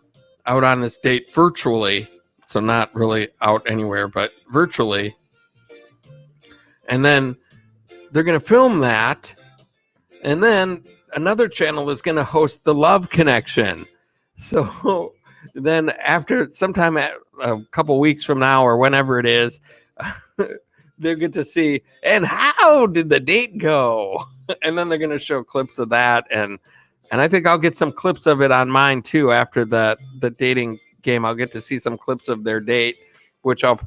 out on this date virtually. So not really out anywhere, but virtually. And then they're going to film that. And then another channel is going to host the Love Connection. So then after sometime a couple weeks from now or whenever it is, they'll get to see, and how did the date go? And then they're going to show clips of that. And I think I'll get some clips of it on mine too. After the dating game, I'll get to see some clips of their date, which I'm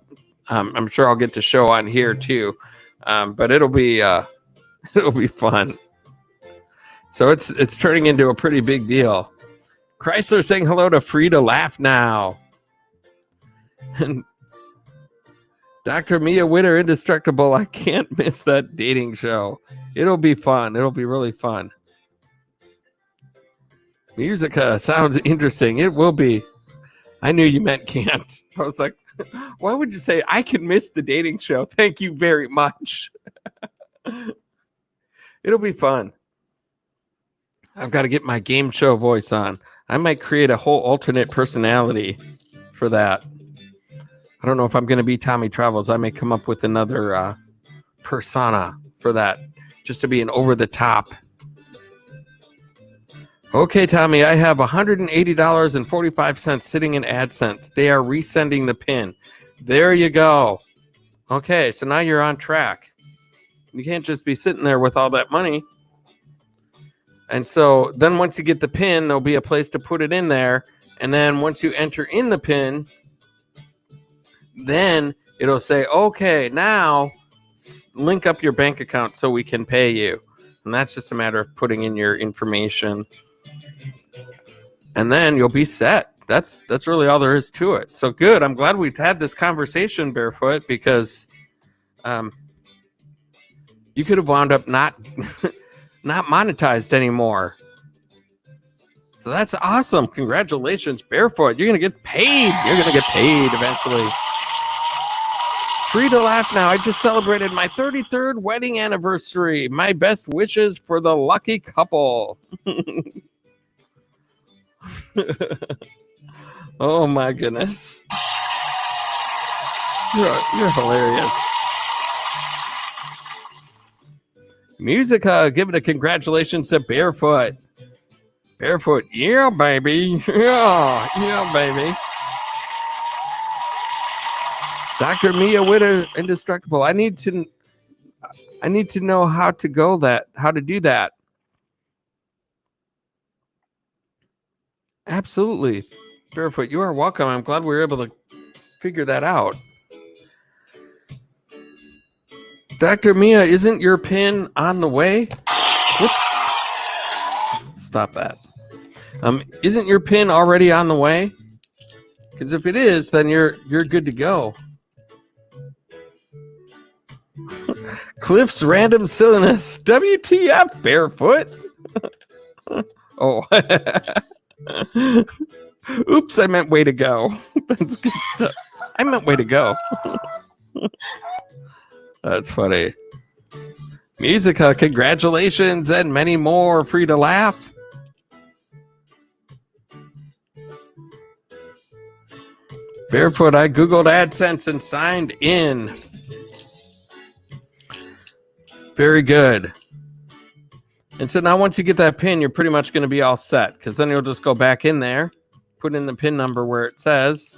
sure I'll get to show on here too. But it'll be fun. So it's turning into a pretty big deal. Chrysler saying hello to Free to Laugh Now. And Dr. Mia Witter, Indestructible. I can't miss that dating show. It'll be fun. It'll be really fun. Musica sounds interesting. It will be. I knew you meant can't. I was like, why would you say I can miss the dating show? Thank you very much. It'll be fun. I've got to get my game show voice on. I might create a whole alternate personality for that. I don't know if I'm going to be Tommy Travels. I may come up with another persona for that, just to be an over-the-top. Okay, Tommy, I have $180.45 sitting in AdSense. They are resending the pin. There you go. Okay, so now you're on track. You can't just be sitting there with all that money. And so then once you get the pin, there'll be a place to put it in there. And then once you enter in the pin, then it'll say, okay, now link up your bank account so we can pay you. And that's just a matter of putting in your information. And then you'll be set. That's really all there is to it. So good. I'm glad we've had this conversation, Barefoot, because you could have wound up not monetized anymore. So that's awesome. Congratulations, Barefoot. You're going to get paid. You're going to get paid eventually. Free to Laugh Now. I just celebrated my 33rd wedding anniversary. My best wishes for the lucky couple. Oh my goodness. You're hilarious. Musica giving a congratulations to Barefoot. Barefoot, yeah, baby. Yeah, baby. Dr. Mia Witter, Indestructible. I need to know how to do that. Absolutely. Barefoot, you are welcome. I'm glad we were able to figure that out. Dr. Mia, isn't your pin on the way? Whoops. Stop that. Isn't your pin already on the way? Because if it is, then you're good to go. Cliff's random silliness. WTF, Barefoot? Oh. Oops, I meant way to go. That's good stuff. I meant way to go. That's funny. Musica, congratulations, and many more. Free to laugh. Barefoot, I Googled AdSense and signed in. Very good. And so now once you get that pin, you're pretty much going to be all set, because then you'll just go back in there, put in the pin number where it says,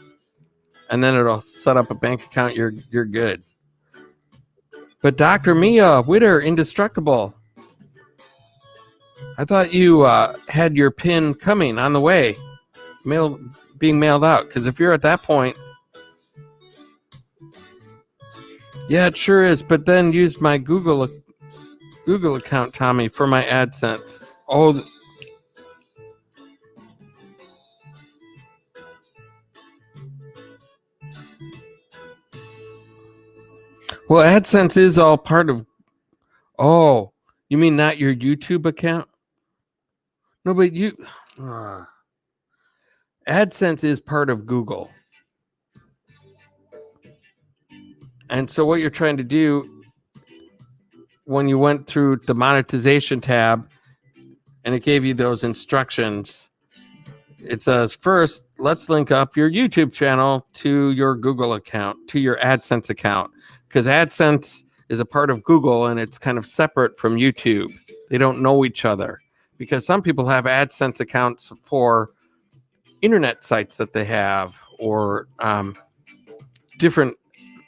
and then it'll set up a bank account. You're good. But Dr. Mia Witter, indestructible. I thought you had your pin coming on the way, being mailed out. Because if you're at that point, yeah, it sure is. But then used my Google account, Tommy, for my AdSense. Oh. Well, AdSense is all part of. Oh, you mean not your YouTube account? No, but you. AdSense is part of Google. And so what you're trying to do when you went through the monetization tab and it gave you those instructions, it says, first, let's link up your YouTube channel to your Google account, to your AdSense account, because AdSense is a part of Google and it's kind of separate from YouTube. They don't know each other because some people have AdSense accounts for internet sites that they have or different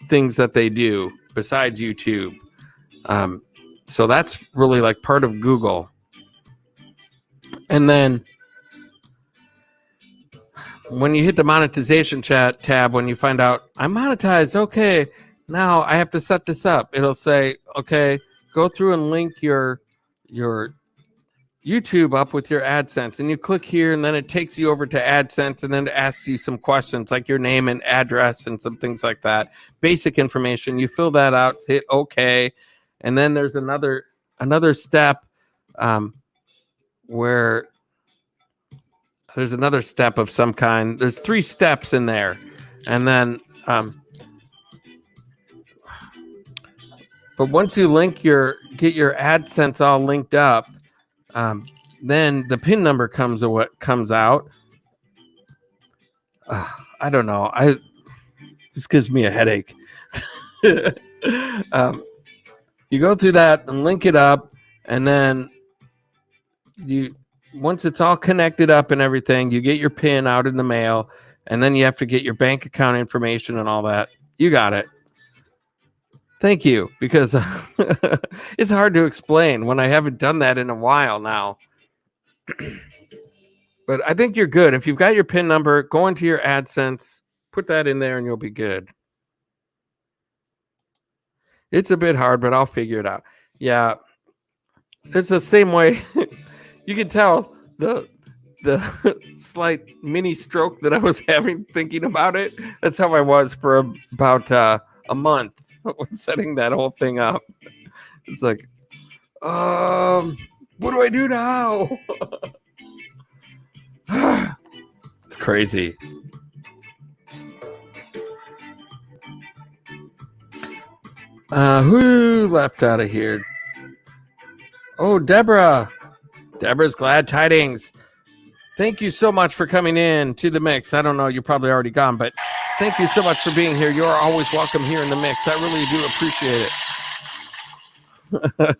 things that they do besides YouTube. So that's really like part of Google. And then when you hit the monetization tab, when you find out I'm monetized, okay, now I have to set this up. It'll say, okay, go through and link your YouTube up with your AdSense, and you click here, and then it takes you over to AdSense, and then it asks you some questions like your name and address and some things like that, basic information. You fill that out, hit OK, and then there's another step where there's another step of some kind. There's 3 steps in there, and then but once you get your AdSense all linked up, then the PIN number comes out. I don't know. This gives me a headache. You go through that and link it up, and then once it's all connected up and everything, you get your PIN out in the mail, and then you have to get your bank account information and all that. You got it. Thank you, because it's hard to explain when I haven't done that in a while now. But I think you're good. If you've got your PIN number, go into your AdSense, put that in there, and you'll be good. It's a bit hard, but I'll figure it out. Yeah, it's the same way. You can tell the slight mini stroke that I was having thinking about it. That's how I was for about a month. Setting that whole thing up. It's like, what do I do now? It's crazy. Who left out of here? Oh, Deborah. Deborah's glad tidings. Thank you so much for coming in to the mix. I don't know, you're probably already gone, but thank you so much for being here. You're always welcome here in the mix. I really do appreciate it.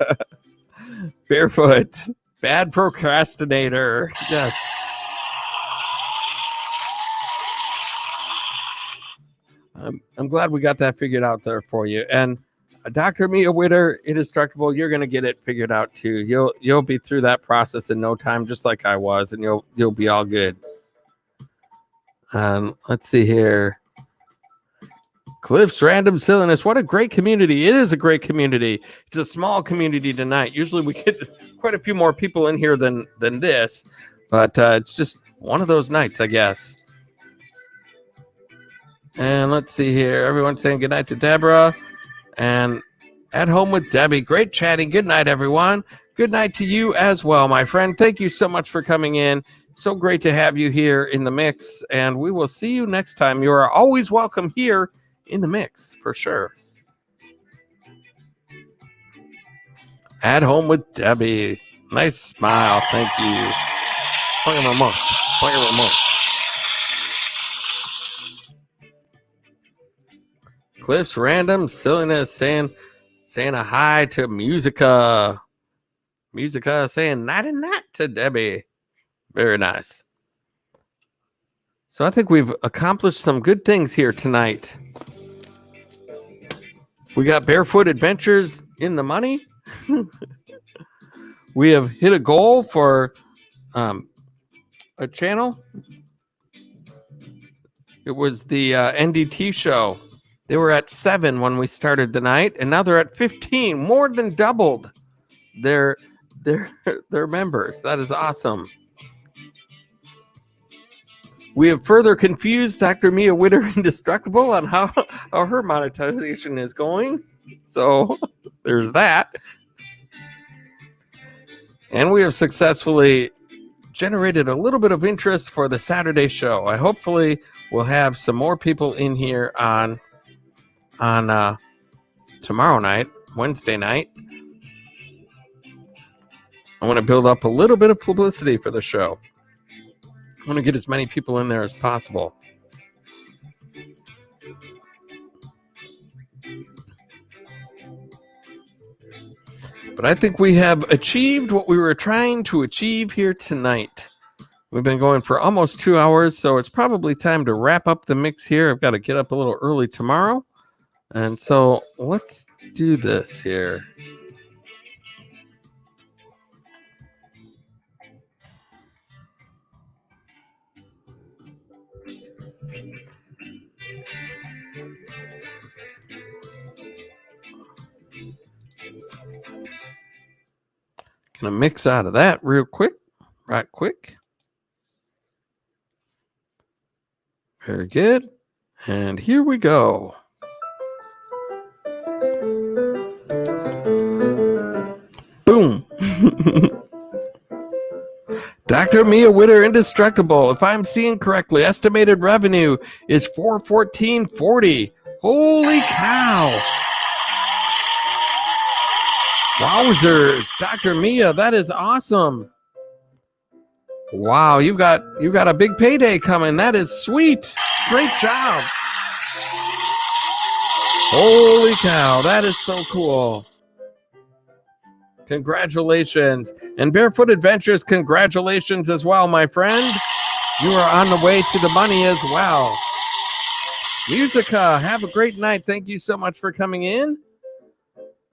Barefoot, bad procrastinator. Yes. I'm glad we got that figured out there for you. And Dr. Mia Witter, indestructible, you're going to get it figured out too. You'll be through that process in no time, just like I was, and you'll be all good. Let's see here. Cliff's Random Silliness. What a great community. It is a great community. It's a small community tonight. Usually we get quite a few more people in here than this, but it's just one of those nights, I guess. And let's see here. Everyone's saying good night to Deborah. And at home with Debbie. Great chatting. Good night, everyone. Good night to you as well, my friend. Thank you so much for coming in. So great to have you here in the mix. And we will see you next time. You are always welcome here in the mix, for sure. At home with Debbie. Nice smile. Thank you. Plug him a monk. Plug him a monk. Cliff's Random Silliness saying a hi to Musica. Musica saying night and night to Debbie. Very nice. So I think we've accomplished some good things here tonight. We got Barefoot Adventures in the money. We have hit a goal for a channel. It was the NDT show. They were at 7 when we started the night, and now they're at 15, more than doubled their members. That is awesome. We have further confused Dr. Mia Witter Indestructible on how her monetization is going. So there's that. And we have successfully generated a little bit of interest for the Saturday show. I hopefully will have some more people in here on tomorrow night, Wednesday night. I want to build up a little bit of publicity for the show. I want to get as many people in there as possible. But I think we have achieved what we were trying to achieve here tonight. We've been going for almost 2 hours, so it's probably time to wrap up the mix here. I've got to get up a little early tomorrow. And so let's do this here. Gonna mix out of that right quick. Very good. And here we go. Boom. Dr. Mia Witter Indestructible. If I'm seeing correctly, estimated revenue is $414.40. Holy cow. Wowzers, Dr. Mia, that is awesome. Wow, you got a big payday coming. That is sweet. Great job. Holy cow, that is so cool. Congratulations. And Barefoot Adventures, congratulations as well, my friend. You are on the way to the money as well. Musica, have a great night. Thank you so much for coming in.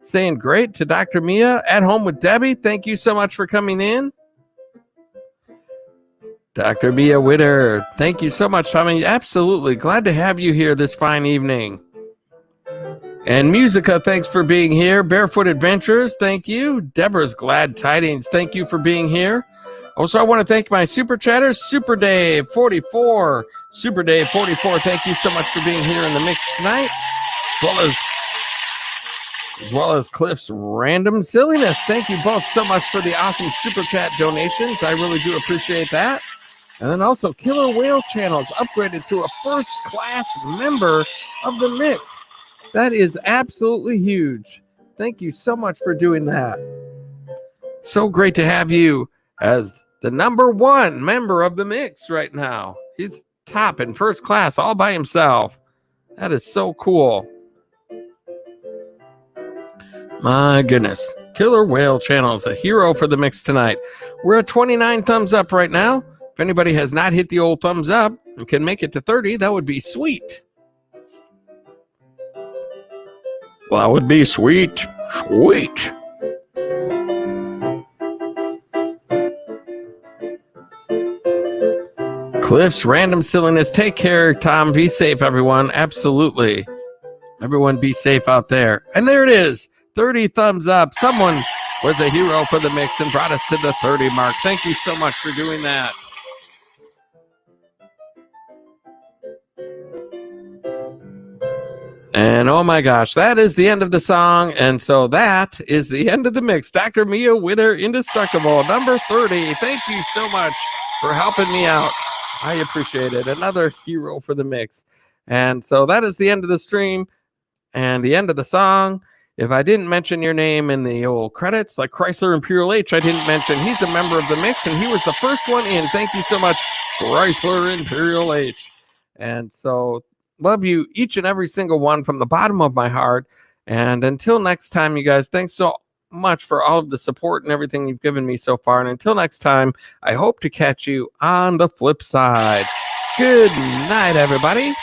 Saying great to Dr. Mia. At home with Debbie, thank you so much for coming in. Dr. Mia Witter, thank you so much, Tommy. Absolutely. Glad to have you here this fine evening. And Musica, thanks for being here. Barefoot Adventures, thank you. Deborah's Glad Tidings, thank you for being here. Also, I want to thank my super chatters, SuperDave 44. SuperDave 44, thank you so much for being here in the mix tonight. As well as Cliff's Random Silliness. Thank you both so much for the awesome super chat donations. I really do appreciate that. And then also Killer Whale Channels upgraded to a first-class member of the mix. That is absolutely huge. Thank you so much for doing that. So great to have you as the #1 member of the mix right now. He's top in first class all by himself. That is so cool. My goodness. Killer Whale Channel is a hero for the mix tonight. We're at 29 thumbs up right now. If anybody has not hit the old thumbs up and can make it to 30, that would be sweet. Well, that would be sweet. Sweet. Cliff's random silliness. Take care, Tom. Be safe, everyone. Absolutely. Everyone be safe out there. And there it is. 30 thumbs up. Someone was a hero for the mix and brought us to the 30 mark. Thank you so much for doing that. And oh my gosh, that is the end of the song. And so that is the end of the mix. Dr. Mia Witter, Indestructible, number 30. Thank you so much for helping me out. I appreciate it. Another hero for the mix. And so that is the end of the stream and the end of the song. If I didn't mention your name in the old credits, like Chrysler Imperial H, I didn't mention. He's a member of the mix, and he was the first one in. Thank you so much, Chrysler Imperial H. And so love you, each and every single one, from the bottom of my heart. And until next time, you guys, thanks so much for all of the support and everything you've given me so far. And until next time, I hope to catch you on the flip side. Good night, everybody.